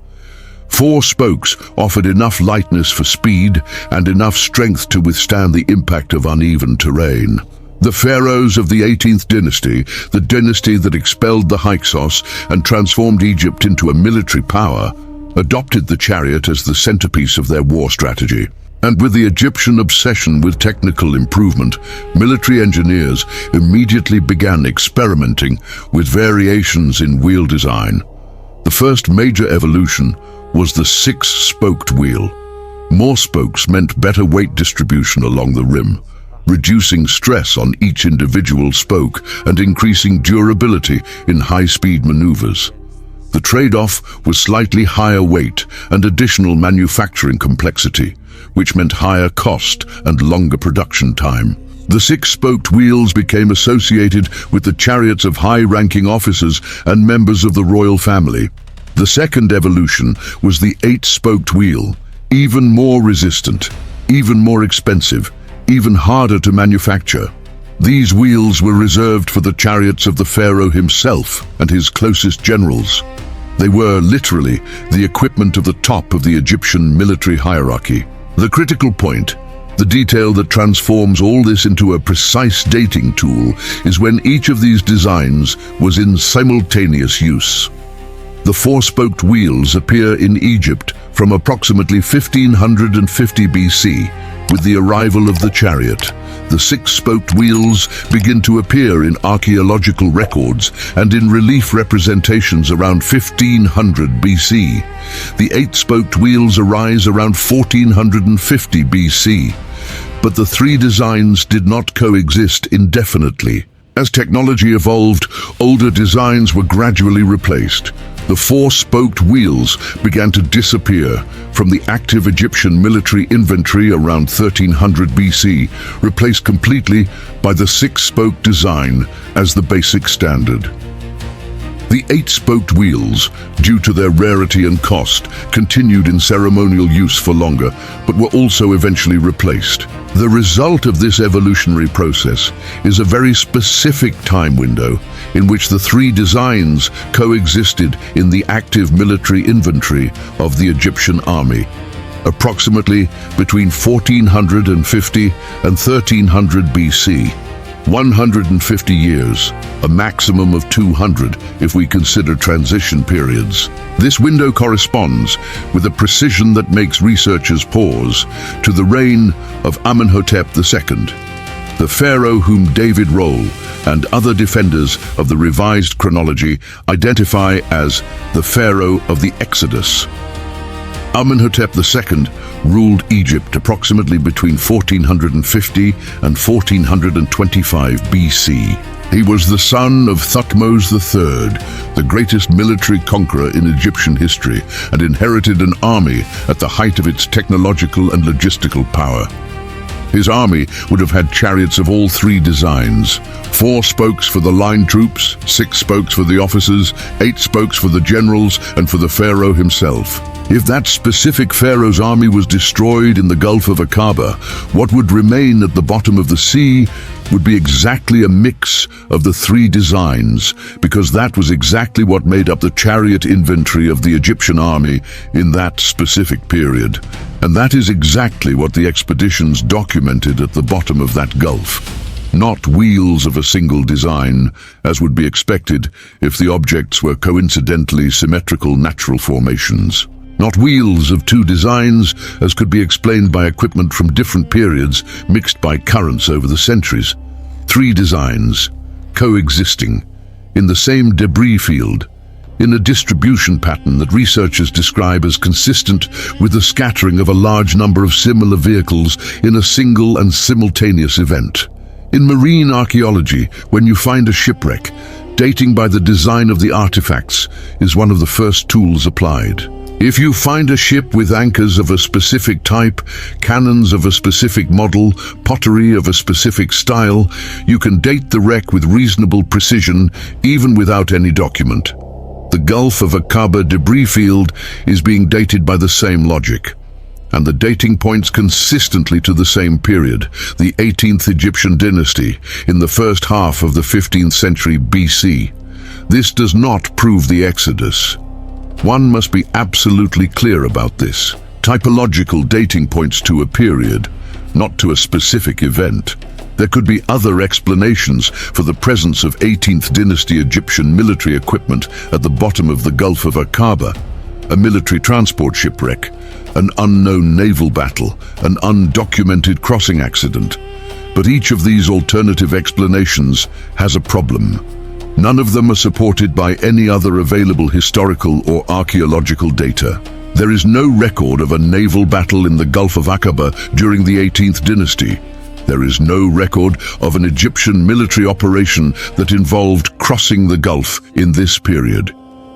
4 spokes offered enough lightness for speed and enough strength to withstand the impact of uneven terrain. The pharaohs of the 18th dynasty, the dynasty that expelled the Hyksos and transformed Egypt into a military power, adopted the chariot as the centerpiece of their war strategy. And with the Egyptian obsession with technical improvement, military engineers immediately began experimenting with variations in wheel design. The first major evolution was the 6-spoked wheel. More spokes meant better weight distribution along the rim, reducing stress on each individual spoke and increasing durability in high-speed maneuvers. The trade-off was slightly higher weight and additional manufacturing complexity, which meant higher cost and longer production time. The 6-spoked wheels became associated with the chariots of high-ranking officers and members of the royal family. The second evolution was the 8-spoked wheel, even more resistant, even more expensive, even harder to manufacture. These wheels were reserved for the chariots of the pharaoh himself and his closest generals. They were, literally, the equipment of the top of the Egyptian military hierarchy. The critical point, the detail that transforms all this into a precise dating tool, is when each of these designs was in simultaneous use. The 4-spoked wheels appear in Egypt from approximately 1550 BC, with the arrival of the chariot. The 6-spoked wheels begin to appear in archaeological records and in relief representations around 1500 BC. The 8-spoked wheels arise around 1450 BC. But the 3 designs did not coexist indefinitely. As technology evolved, older designs were gradually replaced. The 4-spoked wheels began to disappear from the active Egyptian military inventory around 1300 BC, replaced completely by the 6-spoked design as the basic standard. The 8-spoked wheels, due to their rarity and cost, continued in ceremonial use for longer, but were also eventually replaced. The result of this evolutionary process is a very specific time window in which the 3 designs coexisted in the active military inventory of the Egyptian army. approximately between 1450 and 1300 BC. 150 years, a maximum of 200 if we consider transition periods. This window corresponds, with a precision that makes researchers pause, to the reign of Amenhotep II, the pharaoh whom David Rohl and other defenders of the revised chronology identify as the Pharaoh of the Exodus. Amenhotep II ruled Egypt approximately between 1450 and 1425 BC. He was the son of Thutmose III, the greatest military conqueror in Egyptian history, and inherited an army at the height of its technological and logistical power. His army would have had chariots of all three designs: 4 spokes for the line troops, 6 spokes for the officers, 8 spokes for the generals, and for the pharaoh himself. If that specific pharaoh's army was destroyed in the Gulf of Aqaba, what would remain at the bottom of the sea would be exactly a mix of the 3 designs, because that was exactly what made up the chariot inventory of the Egyptian army in that specific period. And that is exactly what the expeditions documented at the bottom of that gulf. Not wheels of a single design, as would be expected if the objects were coincidentally symmetrical natural formations. Not wheels of 2 designs, as could be explained by equipment from different periods mixed by currents over the centuries. 3 designs, coexisting, in the same debris field, in a distribution pattern that researchers describe as consistent with the scattering of a large number of similar vehicles in a single and simultaneous event. In marine archaeology, when you find a shipwreck, dating by the design of the artifacts is one of the first tools applied. If you find a ship with anchors of a specific type, cannons of a specific model, pottery of a specific style, you can date the wreck with reasonable precision, even without any document. The Gulf of Aqaba debris field is being dated by the same logic, and the dating points consistently to the same period, the 18th Egyptian dynasty, in the first half of the 15th century BC. This does not prove the Exodus. One must be absolutely clear about this. Typological dating points to a period, not to a specific event. There could be other explanations for the presence of 18th dynasty Egyptian military equipment at the bottom of the Gulf of Aqaba: a military transport shipwreck, an unknown naval battle, an undocumented crossing accident. But each of these alternative explanations has a problem. None of them are supported by any other available historical or archaeological data. There is no record of a naval battle in the Gulf of Aqaba during the 18th dynasty. There is no record of an Egyptian military operation that involved crossing the Gulf in this period.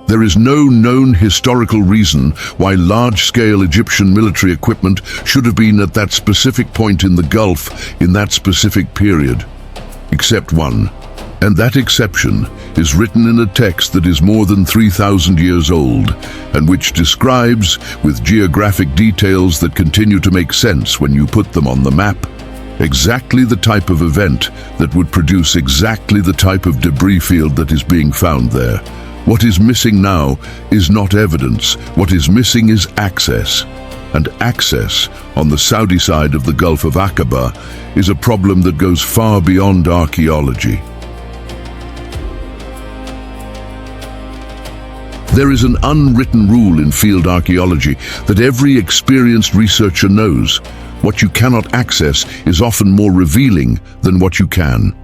There is no known historical reason why large-scale Egyptian military equipment should have been at that specific point in the Gulf in that specific period, except one. And that exception is written in a text that is more than 3,000 years old, and which describes, with geographic details that continue to make sense when you put them on the map, exactly the type of event that would produce exactly the type of debris field that is being found there. What is missing now is not evidence. What is missing is access. And access on the Saudi side of the Gulf of Aqaba is a problem that goes far beyond archaeology. There is an unwritten rule in field archaeology that every experienced researcher knows: what you cannot access is often more revealing than what you can.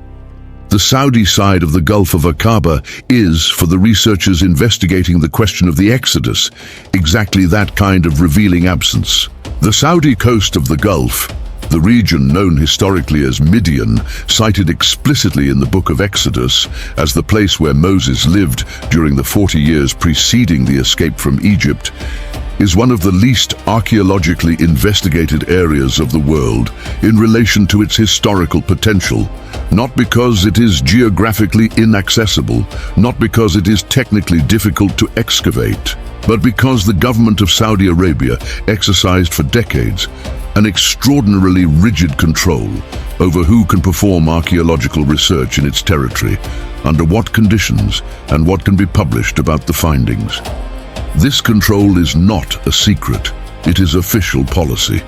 The Saudi side of the Gulf of Aqaba is, for the researchers investigating the question of the Exodus, exactly that kind of revealing absence. The Saudi coast of the Gulf, the region known historically as Midian, cited explicitly in the Book of Exodus as the place where Moses lived during the 40 years preceding the escape from Egypt, is one of the least archaeologically investigated areas of the world in relation to its historical potential, not because it is geographically inaccessible, not because it is technically difficult to excavate, but because the government of Saudi Arabia exercised for decades an extraordinarily rigid control over who can perform archaeological research in its territory, under what conditions, and what can be published about the findings. This control is not a secret. It is official policy.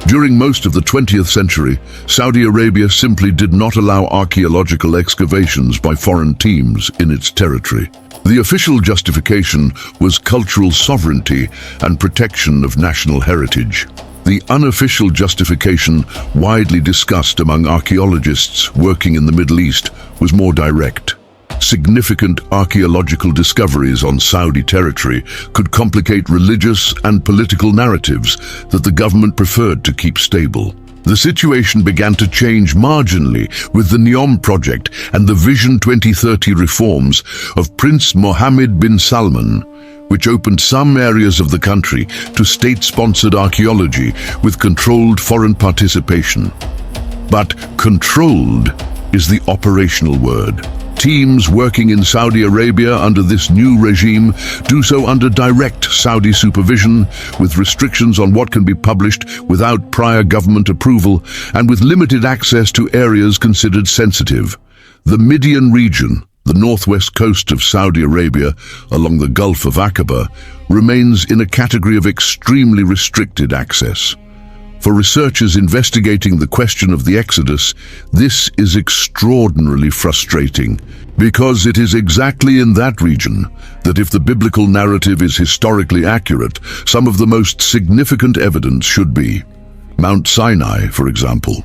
During most of the 20th century, Saudi Arabia simply did not allow archaeological excavations by foreign teams in its territory. The official justification was cultural sovereignty and protection of national heritage. The unofficial justification, widely discussed among archaeologists working in the Middle East, was more direct. Significant archaeological discoveries on Saudi territory could complicate religious and political narratives that the government preferred to keep stable. The situation began to change marginally with the NEOM project and the Vision 2030 reforms of Prince Mohammed bin Salman, which opened some areas of the country to state-sponsored archaeology with controlled foreign participation. But controlled is the operational word. Teams working in Saudi Arabia under this new regime do so under direct Saudi supervision, with restrictions on what can be published without prior government approval and with limited access to areas considered sensitive. The Midian region, the northwest coast of Saudi Arabia along the Gulf of Aqaba, remains in a category of extremely restricted access. For researchers investigating the question of the Exodus, this is extraordinarily frustrating, because it is exactly in that region that, if the biblical narrative is historically accurate, some of the most significant evidence should be. Mount Sinai, for example.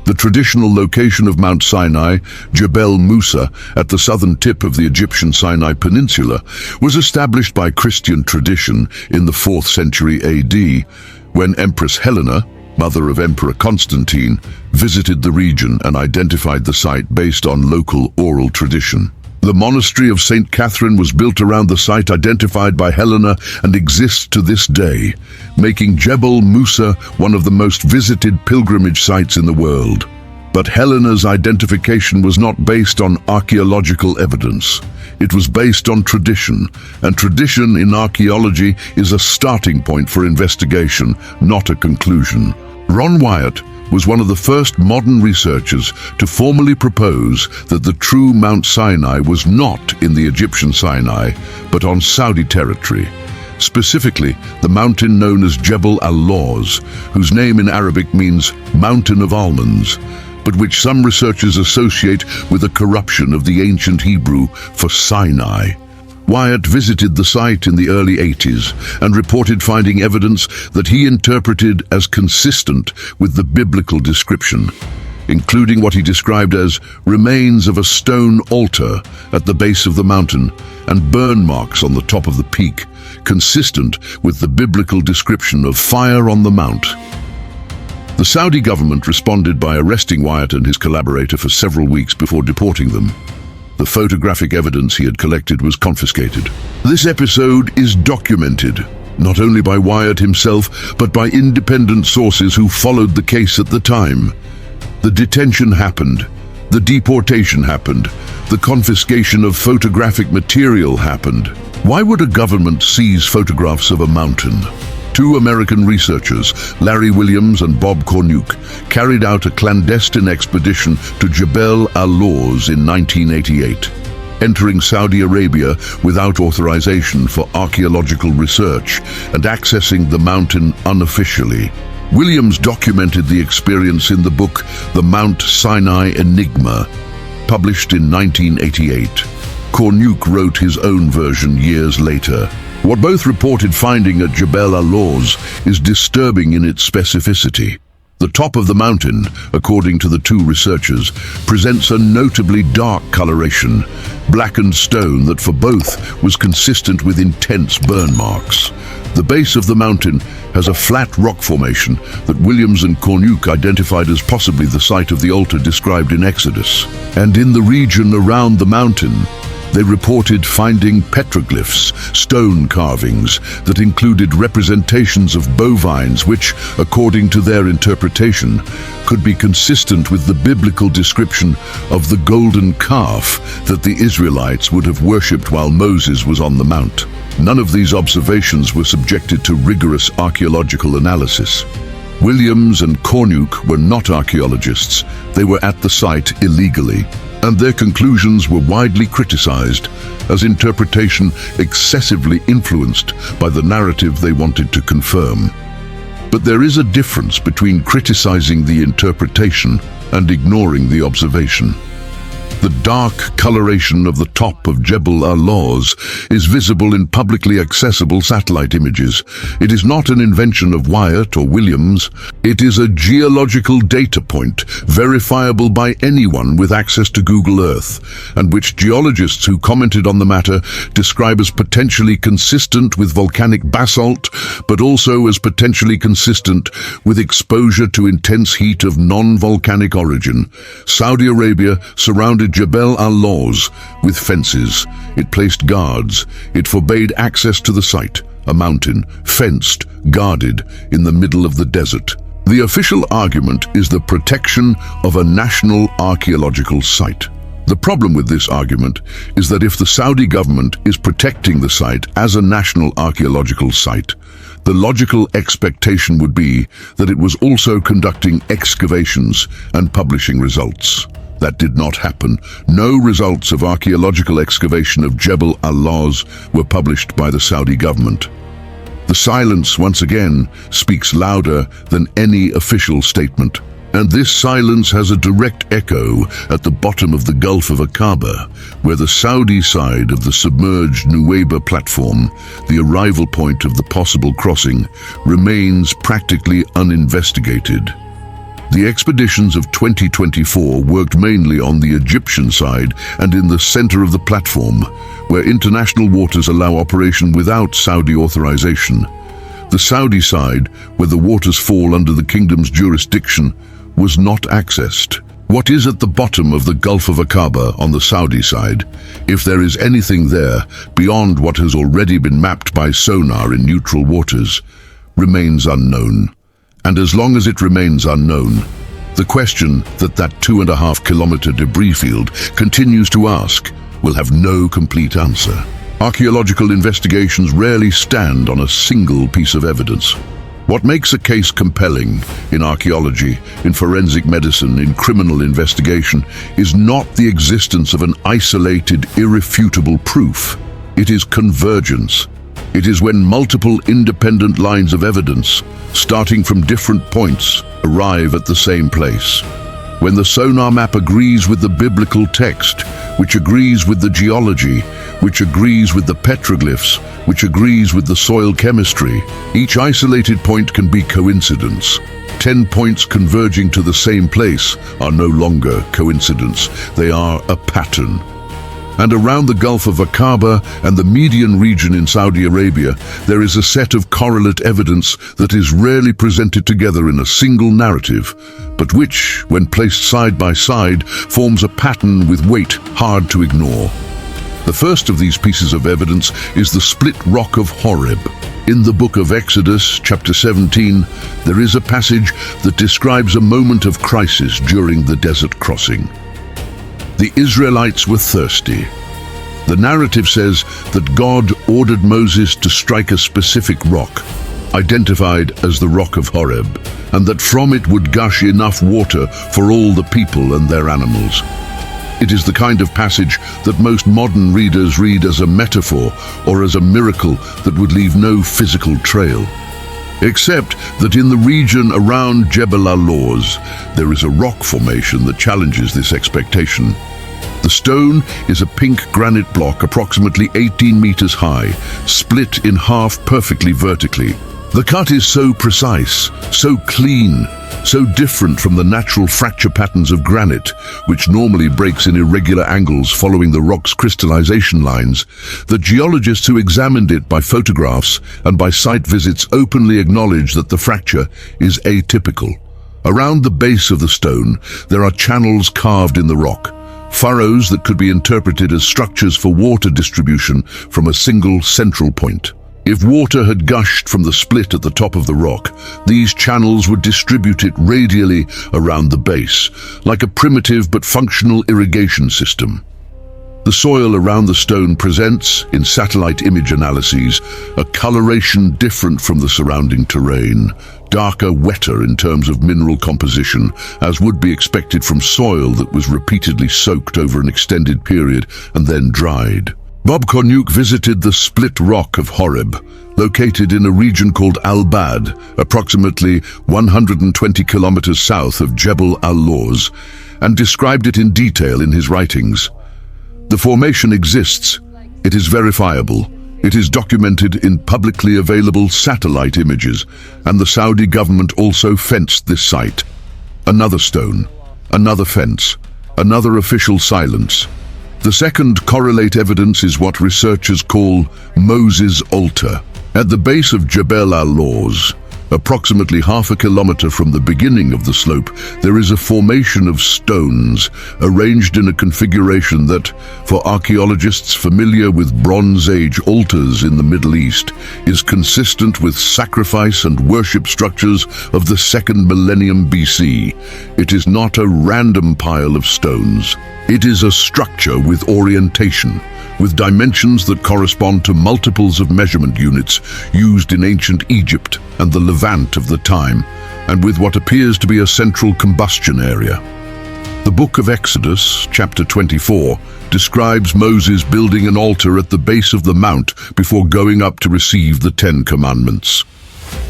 The traditional location of Mount Sinai, Jebel Musa, at the southern tip of the Egyptian Sinai Peninsula, was established by Christian tradition in the 4th century AD, when Empress Helena, mother of Emperor Constantine, visited the region and identified the site based on local oral tradition. The monastery of St. Catherine was built around the site identified by Helena and exists to this day, making Jebel Musa one of the most visited pilgrimage sites in the world. But Helena's identification was not based on archaeological evidence. It was based on tradition, and tradition in archaeology is a starting point for investigation, not a conclusion. Ron Wyatt was one of the first modern researchers to formally propose that the true Mount Sinai was not in the Egyptian Sinai, but on Saudi territory. Specifically, the mountain known as Jebel al-Lawz, whose name in Arabic means Mountain of Almonds, but which some researchers associate with a corruption of the ancient Hebrew for Sinai. Wyatt visited the site in the early 80s and reported finding evidence that he interpreted as consistent with the biblical description, including what he described as remains of a stone altar at the base of the mountain and burn marks on the top of the peak, consistent with the biblical description of fire on the mount. The Saudi government responded by arresting Wyatt and his collaborator for several weeks before deporting them. The photographic evidence he had collected was confiscated. This episode is documented, not only by Wyatt himself, but by independent sources who followed the case at the time. The detention happened, the deportation happened, the confiscation of photographic material happened. Why would a government seize photographs of a mountain? Two American researchers, Larry Williams and Bob Cornuke, carried out a clandestine expedition to Jebel al-Lawz in 1988, entering Saudi Arabia without authorization for archaeological research and accessing the mountain unofficially. Williams documented the experience in the book The Mount Sinai Enigma, published in 1988. Cornuke wrote his own version years later. What both reported finding at Jebel al-Lawz is disturbing in its specificity. The top of the mountain, according to the two researchers, presents a notably dark coloration, blackened stone that for both was consistent with intense burn marks. The base of the mountain has a flat rock formation that Williams and Cornuke identified as possibly the site of the altar described in Exodus. And in the region around the mountain, they reported finding petroglyphs, stone carvings, that included representations of bovines which, according to their interpretation, could be consistent with the biblical description of the golden calf that the Israelites would have worshipped while Moses was on the mount. None of these observations were subjected to rigorous archaeological analysis. Williams and Cornuke were not archaeologists. They were at the site illegally. and their conclusions were widely criticized as interpretation excessively influenced by the narrative they wanted to confirm. But there is a difference between criticizing the interpretation and ignoring the observation. The dark coloration of the top of Jebel al-Lawz is visible in publicly accessible satellite images. It is not an invention of Wyatt or Williams. It is a geological data point, verifiable by anyone with access to Google Earth, and which geologists who commented on the matter describe as potentially consistent with volcanic basalt, but also as potentially consistent with exposure to intense heat of non-volcanic origin. Saudi Arabia surrounded Jebel al-Lawz with fences. It placed guards. It forbade access to the site, a mountain, fenced, guarded, in the middle of the desert. The official argument is the protection of a national archaeological site. The problem with this argument is that if the Saudi government is protecting the site as a national archaeological site, the logical expectation would be that it was also conducting excavations and publishing results. That did not happen. No results of archaeological excavation of Jebel al-Lawz were published by the Saudi government. The silence, once again, speaks louder than any official statement. And this silence has a direct echo at the bottom of the Gulf of Aqaba, where the Saudi side of the submerged Nuweiba platform, the arrival point of the possible crossing, remains practically uninvestigated. The expeditions of 2024 worked mainly on the Egyptian side and in the center of the platform, where international waters allow operation without Saudi authorization. The Saudi side, where the waters fall under the kingdom's jurisdiction, was not accessed. What is at the bottom of the Gulf of Aqaba on the Saudi side, if there is anything there beyond what has already been mapped by sonar in neutral waters, remains unknown. And as long as it remains unknown, the question that 2.5-kilometer debris field continues to ask will have no complete answer. Archaeological investigations rarely stand on a single piece of evidence. What makes a case compelling in archaeology, in forensic medicine, in criminal investigation, is not the existence of an isolated, irrefutable proof. It is convergence. It is when multiple independent lines of evidence, starting from different points, arrive at the same place. When the sonar map agrees with the biblical text, which agrees with the geology, which agrees with the petroglyphs, which agrees with the soil chemistry, each isolated point can be coincidence. 10 points converging to the same place are no longer coincidence, they are a pattern. And around the Gulf of Aqaba and the Median region in Saudi Arabia, there is a set of correlate evidence that is rarely presented together in a single narrative, but which, when placed side by side, forms a pattern with weight hard to ignore. The first of these pieces of evidence is the split rock of Horeb. In the book of Exodus, chapter 17, there is a passage that describes a moment of crisis during the desert crossing. The Israelites were thirsty. The narrative says that God ordered Moses to strike a specific rock, identified as the rock of Horeb, and that from it would gush enough water for all the people and their animals. It is the kind of passage that most modern readers read as a metaphor or as a miracle that would leave no physical trail. Except that in the region around Jebel al-Lawz, there is a rock formation that challenges this expectation. The stone is a pink granite block approximately 18 meters high, split in half perfectly vertically. The cut is so precise, so clean, so different from the natural fracture patterns of granite, which normally breaks in irregular angles following the rock's crystallization lines, that geologists who examined it by photographs and by site visits openly acknowledge that the fracture is atypical. Around the base of the stone, there are channels carved in the rock, furrows that could be interpreted as structures for water distribution from a single central point. If water had gushed from the split at the top of the rock, these channels would distribute it radially around the base, like a primitive but functional irrigation system. The soil around the stone presents, in satellite image analyses, a coloration different from the surrounding terrain, darker, wetter in terms of mineral composition, as would be expected from soil that was repeatedly soaked over an extended period and then dried. Bob Cornuke visited the split rock of Horeb, located in a region called Al-Bad, approximately 120 kilometers south of Jebel al-Lawz, and described it in detail in his writings. The formation exists. It is verifiable. It is documented in publicly available satellite images, and the Saudi government also fenced this site. Another stone, another fence, another official silence. The second correlate evidence is what researchers call Moses' altar. At the base of Jebel al-Lawz, approximately half a kilometer from the beginning of the slope, there is a formation of stones arranged in a configuration that, for archaeologists familiar with Bronze Age altars in the Middle East, is consistent with sacrifice and worship structures of the 2nd millennium BC. It is not a random pile of stones. It is a structure with orientation, with dimensions that correspond to multiples of measurement units used in ancient Egypt and the Levant of the time, and with what appears to be a central combustion area. The book of Exodus, chapter 24, describes Moses building an altar at the base of the mount before going up to receive the 10 Commandments.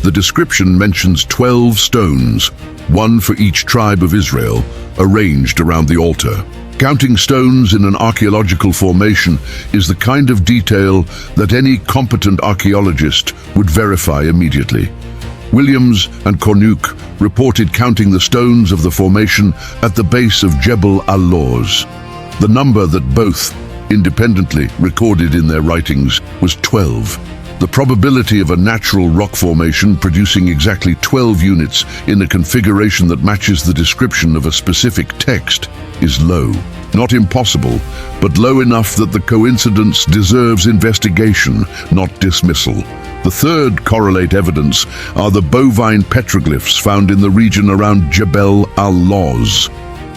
The description mentions 12 stones, one for each tribe of Israel, arranged around the altar. Counting stones in an archaeological formation is the kind of detail that any competent archaeologist would verify immediately. Williams and Cornuke reported counting the stones of the formation at the base of Jebel al-Lawz. The number that both independently recorded in their writings was 12. The probability of a natural rock formation producing exactly 12 units in a configuration that matches the description of a specific text is low. Not impossible, but low enough that the coincidence deserves investigation, not dismissal. The third correlate evidence are the bovine petroglyphs found in the region around Jebel al-Lawz.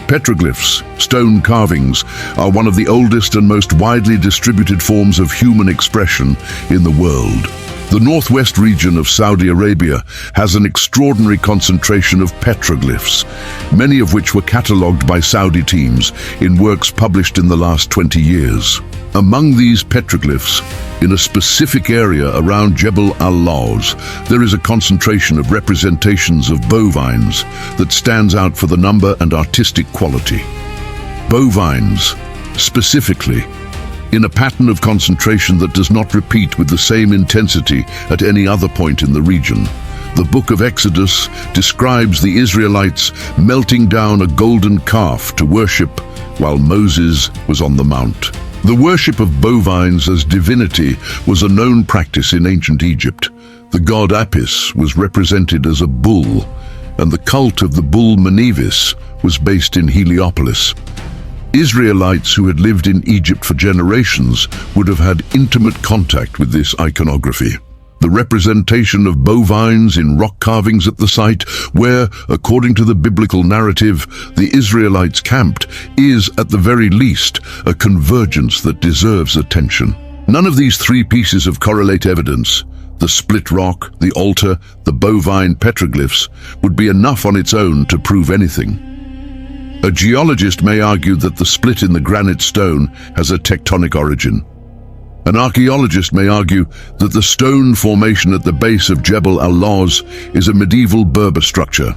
Petroglyphs, stone carvings, are one of the oldest and most widely distributed forms of human expression in the world. The northwest region of Saudi Arabia has an extraordinary concentration of petroglyphs, many of which were catalogued by Saudi teams in works published in the last 20 years. Among these petroglyphs, in a specific area around Jebel al-Lawz, there is a concentration of representations of bovines that stands out for the number and artistic quality. Bovines, specifically, in a pattern of concentration that does not repeat with the same intensity at any other point in the region. The book of Exodus describes the Israelites melting down a golden calf to worship while Moses was on the mount. The worship of bovines as divinity was a known practice in ancient Egypt. The god Apis was represented as a bull, and the cult of the bull Mnevis was based in Heliopolis. Israelites who had lived in Egypt for generations would have had intimate contact with this iconography. The representation of bovines in rock carvings at the site where, according to the biblical narrative, the Israelites camped is, at the very least, a convergence that deserves attention. None of these three pieces of correlate evidence, the split rock, the altar, the bovine petroglyphs, would be enough on its own to prove anything. A geologist may argue that the split in the granite stone has a tectonic origin. An archaeologist may argue that the stone formation at the base of Jebel al-Lawz is a medieval Berber structure.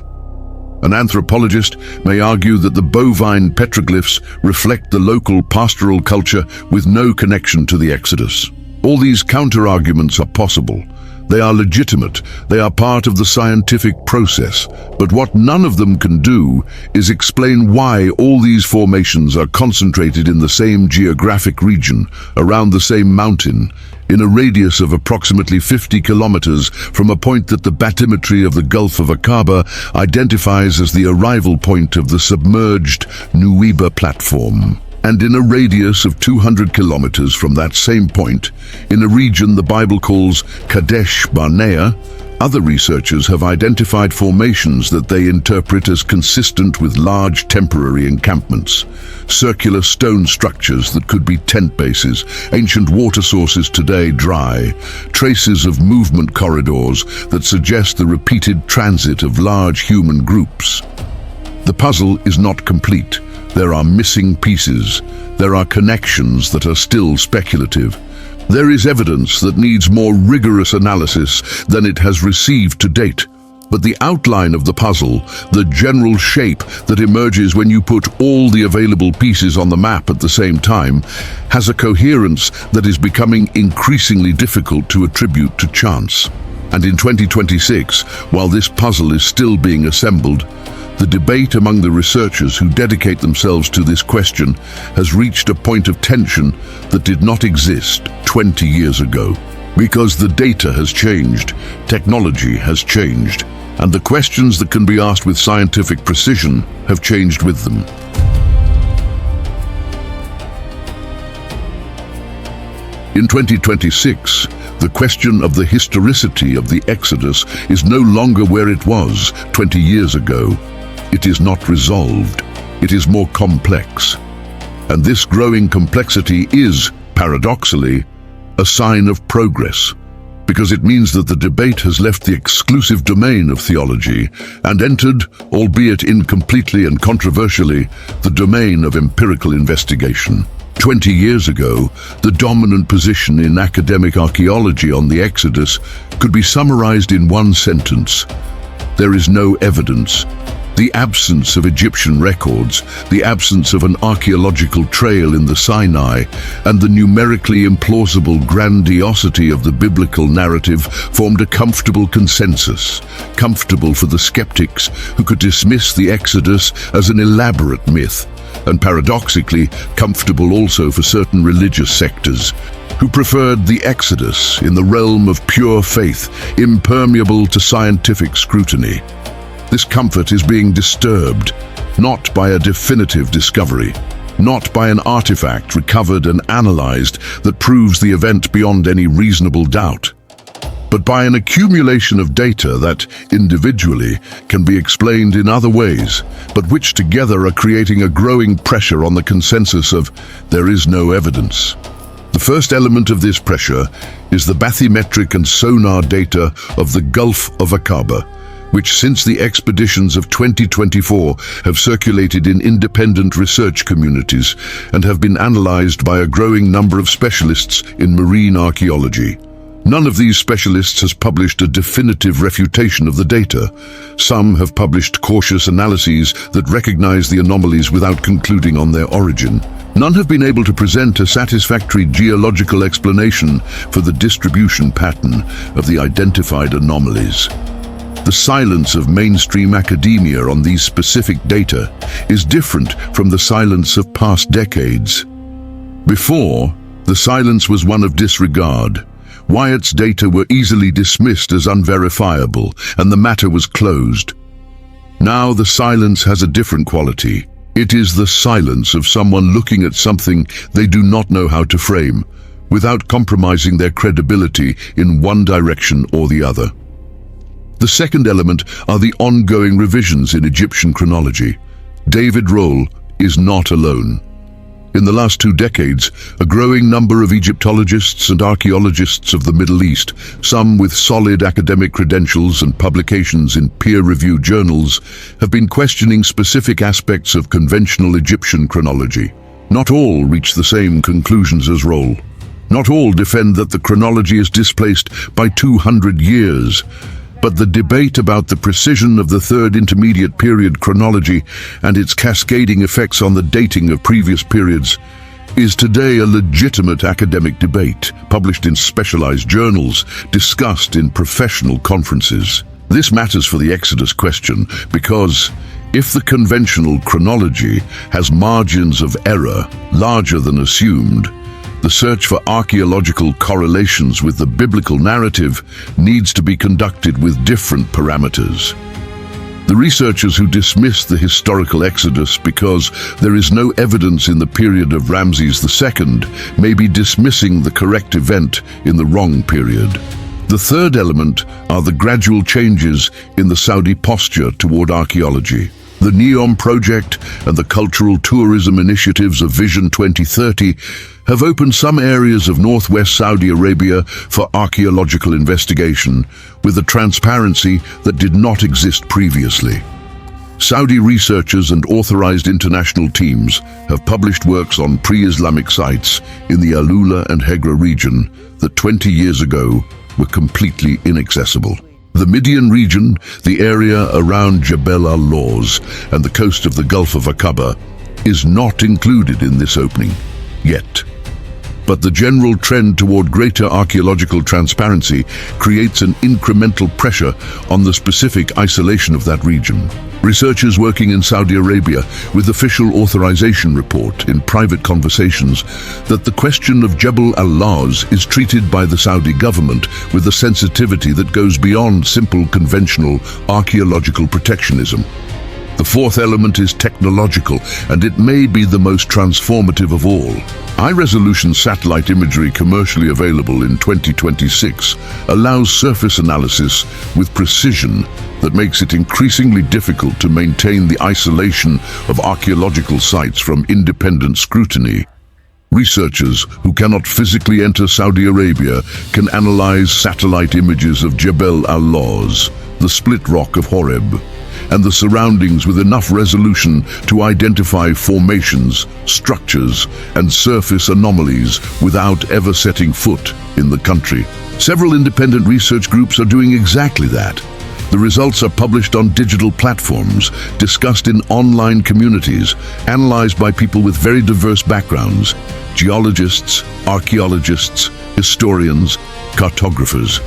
An anthropologist may argue that the bovine petroglyphs reflect the local pastoral culture with no connection to the Exodus. All these counter-arguments are possible. They are legitimate, they are part of the scientific process, but what none of them can do is explain why all these formations are concentrated in the same geographic region, around the same mountain, in a radius of approximately 50 kilometers from a point that the bathymetry of the Gulf of Aqaba identifies as the arrival point of the submerged Nuweiba platform. And in a radius of 200 kilometers from that same point, in a region the Bible calls Kadesh Barnea, Other researchers have identified formations that they interpret as consistent with large temporary encampments, circular stone structures that could be tent bases, ancient water sources today dry, traces of movement corridors that suggest the repeated transit of large human groups. The puzzle is not complete. There are missing pieces. There are connections that are still speculative. There is evidence that needs more rigorous analysis than it has received to date. But the outline of the puzzle, the general shape that emerges when you put all the available pieces on the map at the same time, has a coherence that is becoming increasingly difficult to attribute to chance. And in 2026, while this puzzle is still being assembled, the debate among the researchers who dedicate themselves to this question has reached a point of tension that did not exist 20 years ago. Because the data has changed, technology has changed, and the questions that can be asked with scientific precision have changed with them. In 2026, the question of the historicity of the Exodus is no longer where it was 20 years ago. It is not resolved. It is more complex. And this growing complexity is, paradoxically, a sign of progress, because it means that the debate has left the exclusive domain of theology and entered, albeit incompletely and controversially, the domain of empirical investigation. 20 years ago, the dominant position in academic archaeology on the Exodus could be summarized in one sentence: there is no evidence. The absence of Egyptian records, the absence of an archaeological trail in the Sinai, and the numerically implausible grandiosity of the biblical narrative formed a comfortable consensus, comfortable for the skeptics who could dismiss the Exodus as an elaborate myth, and paradoxically comfortable also for certain religious sectors who preferred the Exodus in the realm of pure faith, impermeable to scientific scrutiny. This comfort is being disturbed, not by a definitive discovery, not by an artifact recovered and analyzed that proves the event beyond any reasonable doubt, but by an accumulation of data that, individually, can be explained in other ways, but which together are creating a growing pressure on the consensus of there is no evidence. The first element of this pressure is the bathymetric and sonar data of the Gulf of Aqaba, which since the expeditions of 2024 have circulated in independent research communities and have been analyzed by a growing number of specialists in marine archaeology. None of these specialists has published a definitive refutation of the data. Some have published cautious analyses that recognize the anomalies without concluding on their origin. None have been able to present a satisfactory geological explanation for the distribution pattern of the identified anomalies. The silence of mainstream academia on these specific data is different from the silence of past decades. Before, the silence was one of disregard. Wyatt's data were easily dismissed as unverifiable, and the matter was closed. Now the silence has a different quality. It is the silence of someone looking at something they do not know how to frame, without compromising their credibility in one direction or the other. The second element are the ongoing revisions in Egyptian chronology. David Rohl is not alone. In the last 2 decades, a growing number of Egyptologists and archaeologists of the Middle East, some with solid academic credentials and publications in peer-reviewed journals, have been questioning specific aspects of conventional Egyptian chronology. Not all reach the same conclusions as Rohl. Not all defend that the chronology is displaced by 200 years. But the debate about the precision of the third intermediate period chronology and its cascading effects on the dating of previous periods is today a legitimate academic debate, published in specialized journals, discussed in professional conferences. This matters for the Exodus question because if the conventional chronology has margins of error larger than assumed, the search for archaeological correlations with the biblical narrative needs to be conducted with different parameters. The researchers who dismiss the historical Exodus because there is no evidence in the period of Ramses II may be dismissing the correct event in the wrong period. The third element are the gradual changes in the Saudi posture toward archaeology. The NEOM project and the cultural tourism initiatives of Vision 2030 have opened some areas of northwest Saudi Arabia for archaeological investigation with a transparency that did not exist previously. Saudi researchers and authorized international teams have published works on pre-Islamic sites in the Alula and Hegra region that 20 years ago were completely inaccessible. The Midian region, the area around Jebel al-Lawz and the coast of the Gulf of Aqaba, is not included in this opening, yet. But the general trend toward greater archaeological transparency creates an incremental pressure on the specific isolation of that region. Researchers working in Saudi Arabia with official authorization report in private conversations that the question of Jebel al-Lawz is treated by the Saudi government with a sensitivity that goes beyond simple conventional archaeological protectionism. The fourth element is technological, and it may be the most transformative of all. High-resolution satellite imagery commercially available in 2026 allows surface analysis with precision that makes it increasingly difficult to maintain the isolation of archaeological sites from independent scrutiny. Researchers who cannot physically enter Saudi Arabia can analyze satellite images of Jebel al-Lawz, the split rock of Horeb, and the surroundings with enough resolution to identify formations, structures, and surface anomalies without ever setting foot in the country. Several independent research groups are doing exactly that. The results are published on digital platforms, discussed in online communities, analyzed by people with very diverse backgrounds: geologists, archaeologists, historians, cartographers.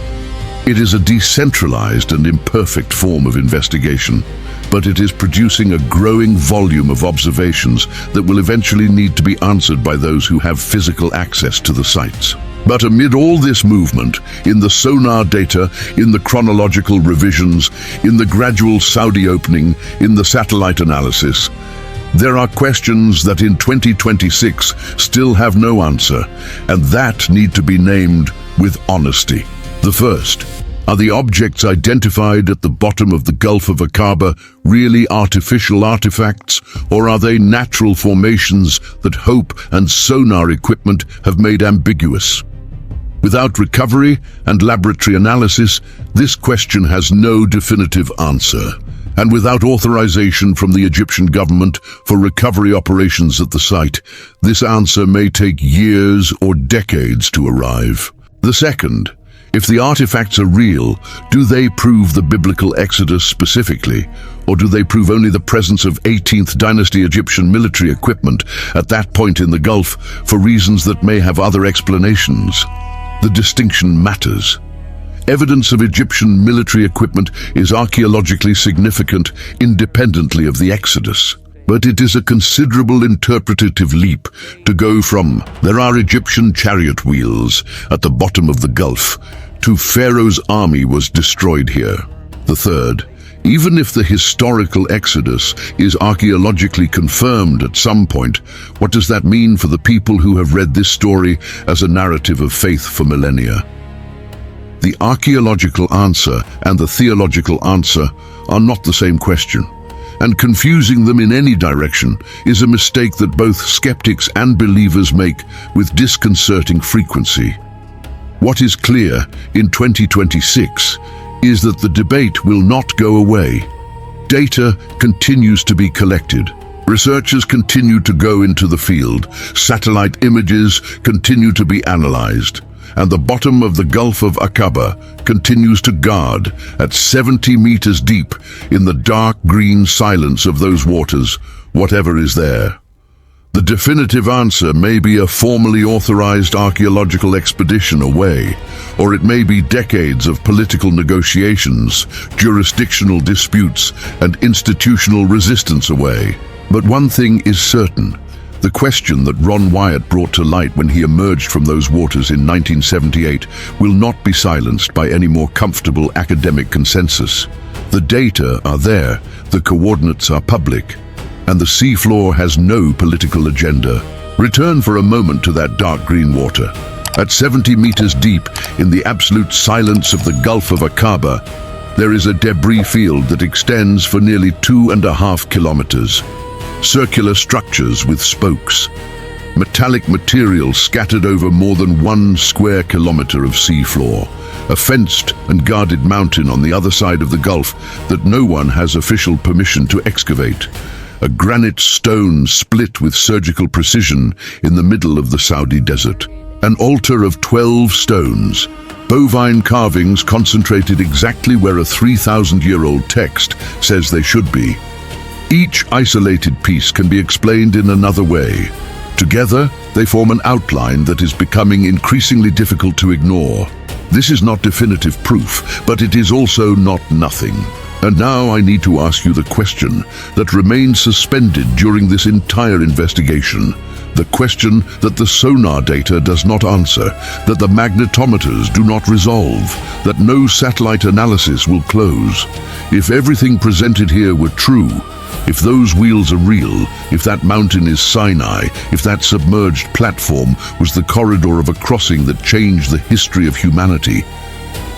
It is a decentralized and imperfect form of investigation, but it is producing a growing volume of observations that will eventually need to be answered by those who have physical access to the sites. But amid all this movement, in the sonar data, in the chronological revisions, in the gradual Saudi opening, in the satellite analysis, there are questions that in 2026 still have no answer, and that need to be named with honesty. The first, are the objects identified at the bottom of the Gulf of Aqaba really artificial artifacts, or are they natural formations that hope and sonar equipment have made ambiguous? Without recovery and laboratory analysis, this question has no definitive answer. And without authorization from the Egyptian government for recovery operations at the site, this answer may take years or decades to arrive. The second, if the artifacts are real, do they prove the biblical Exodus specifically, or do they prove only the presence of 18th dynasty Egyptian military equipment at that point in the Gulf for reasons that may have other explanations? The distinction matters. Evidence of Egyptian military equipment is archaeologically significant independently of the Exodus. But it is a considerable interpretative leap to go from "there are Egyptian chariot wheels at the bottom of the Gulf" to "Pharaoh's army was destroyed here." The third, even if the historical Exodus is archaeologically confirmed at some point, what does that mean for the people who have read this story as a narrative of faith for millennia? The archaeological answer and the theological answer are not the same question, and confusing them in any direction is a mistake that both skeptics and believers make with disconcerting frequency. What is clear in 2026 is that the debate will not go away. Data continues to be collected. Researchers continue to go into the field. Satellite images continue to be analyzed. And the bottom of the Gulf of Aqaba continues to guard at 70 meters deep in the dark green silence of those waters, whatever is there. The definitive answer may be a formally authorized archaeological expedition away, or it may be decades of political negotiations, jurisdictional disputes, and institutional resistance away. But one thing is certain. The question that Ron Wyatt brought to light when he emerged from those waters in 1978 will not be silenced by any more comfortable academic consensus. The data are there, the coordinates are public, and the seafloor has no political agenda. Return for a moment to that dark green water. At 70 meters deep, in the absolute silence of the Gulf of Aqaba, there is a debris field that extends for nearly 2.5 kilometers. Circular structures with spokes. Metallic material scattered over more than 1 square kilometer of seafloor. A fenced and guarded mountain on the other side of the Gulf that no one has official permission to excavate. A granite stone split with surgical precision in the middle of the Saudi desert. An altar of 12 stones, bovine carvings concentrated exactly where a 3,000-year-old text says they should be. Each isolated piece can be explained in another way. Together, they form an outline that is becoming increasingly difficult to ignore. This is not definitive proof, but it is also not nothing. And now I need to ask you the question that remains suspended during this entire investigation. The question that the sonar data does not answer, that the magnetometers do not resolve, that no satellite analysis will close. If everything presented here were true, if those wheels are real, if that mountain is Sinai, if that submerged platform was the corridor of a crossing that changed the history of humanity,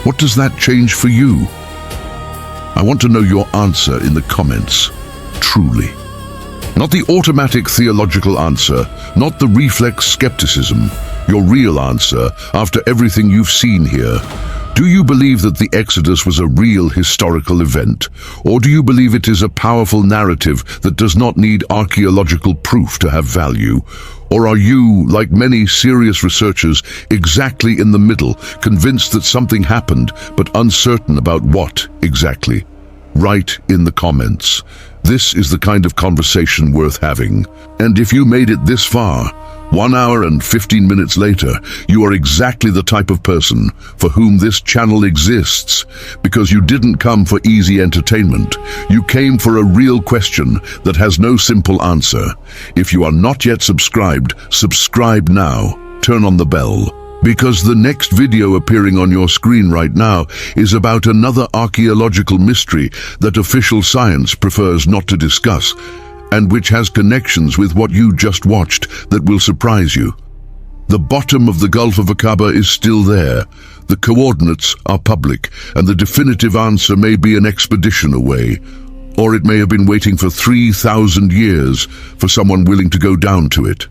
what does that change for you? I want to know your answer in the comments, truly. Not the automatic theological answer, not the reflex skepticism, your real answer after everything you've seen here. Do you believe that the Exodus was a real historical event? Or do you believe it is a powerful narrative that does not need archaeological proof to have value? Or are you, like many serious researchers, exactly in the middle, convinced that something happened, but uncertain about what exactly? Write in the comments. This is the kind of conversation worth having. And if you made it this far, 1 hour and 15 minutes later, you are exactly the type of person for whom this channel exists, because you didn't come for easy entertainment. You came for a real question that has no simple answer. If you are not yet subscribed, subscribe now. Turn on the bell. Because the next video appearing on your screen right now is about another archaeological mystery that official science prefers not to discuss, and which has connections with what you just watched that will surprise you. The bottom of the Gulf of Aqaba is still there. The coordinates are public, and the definitive answer may be an expedition away. Or it may have been waiting for 3,000 years for someone willing to go down to it.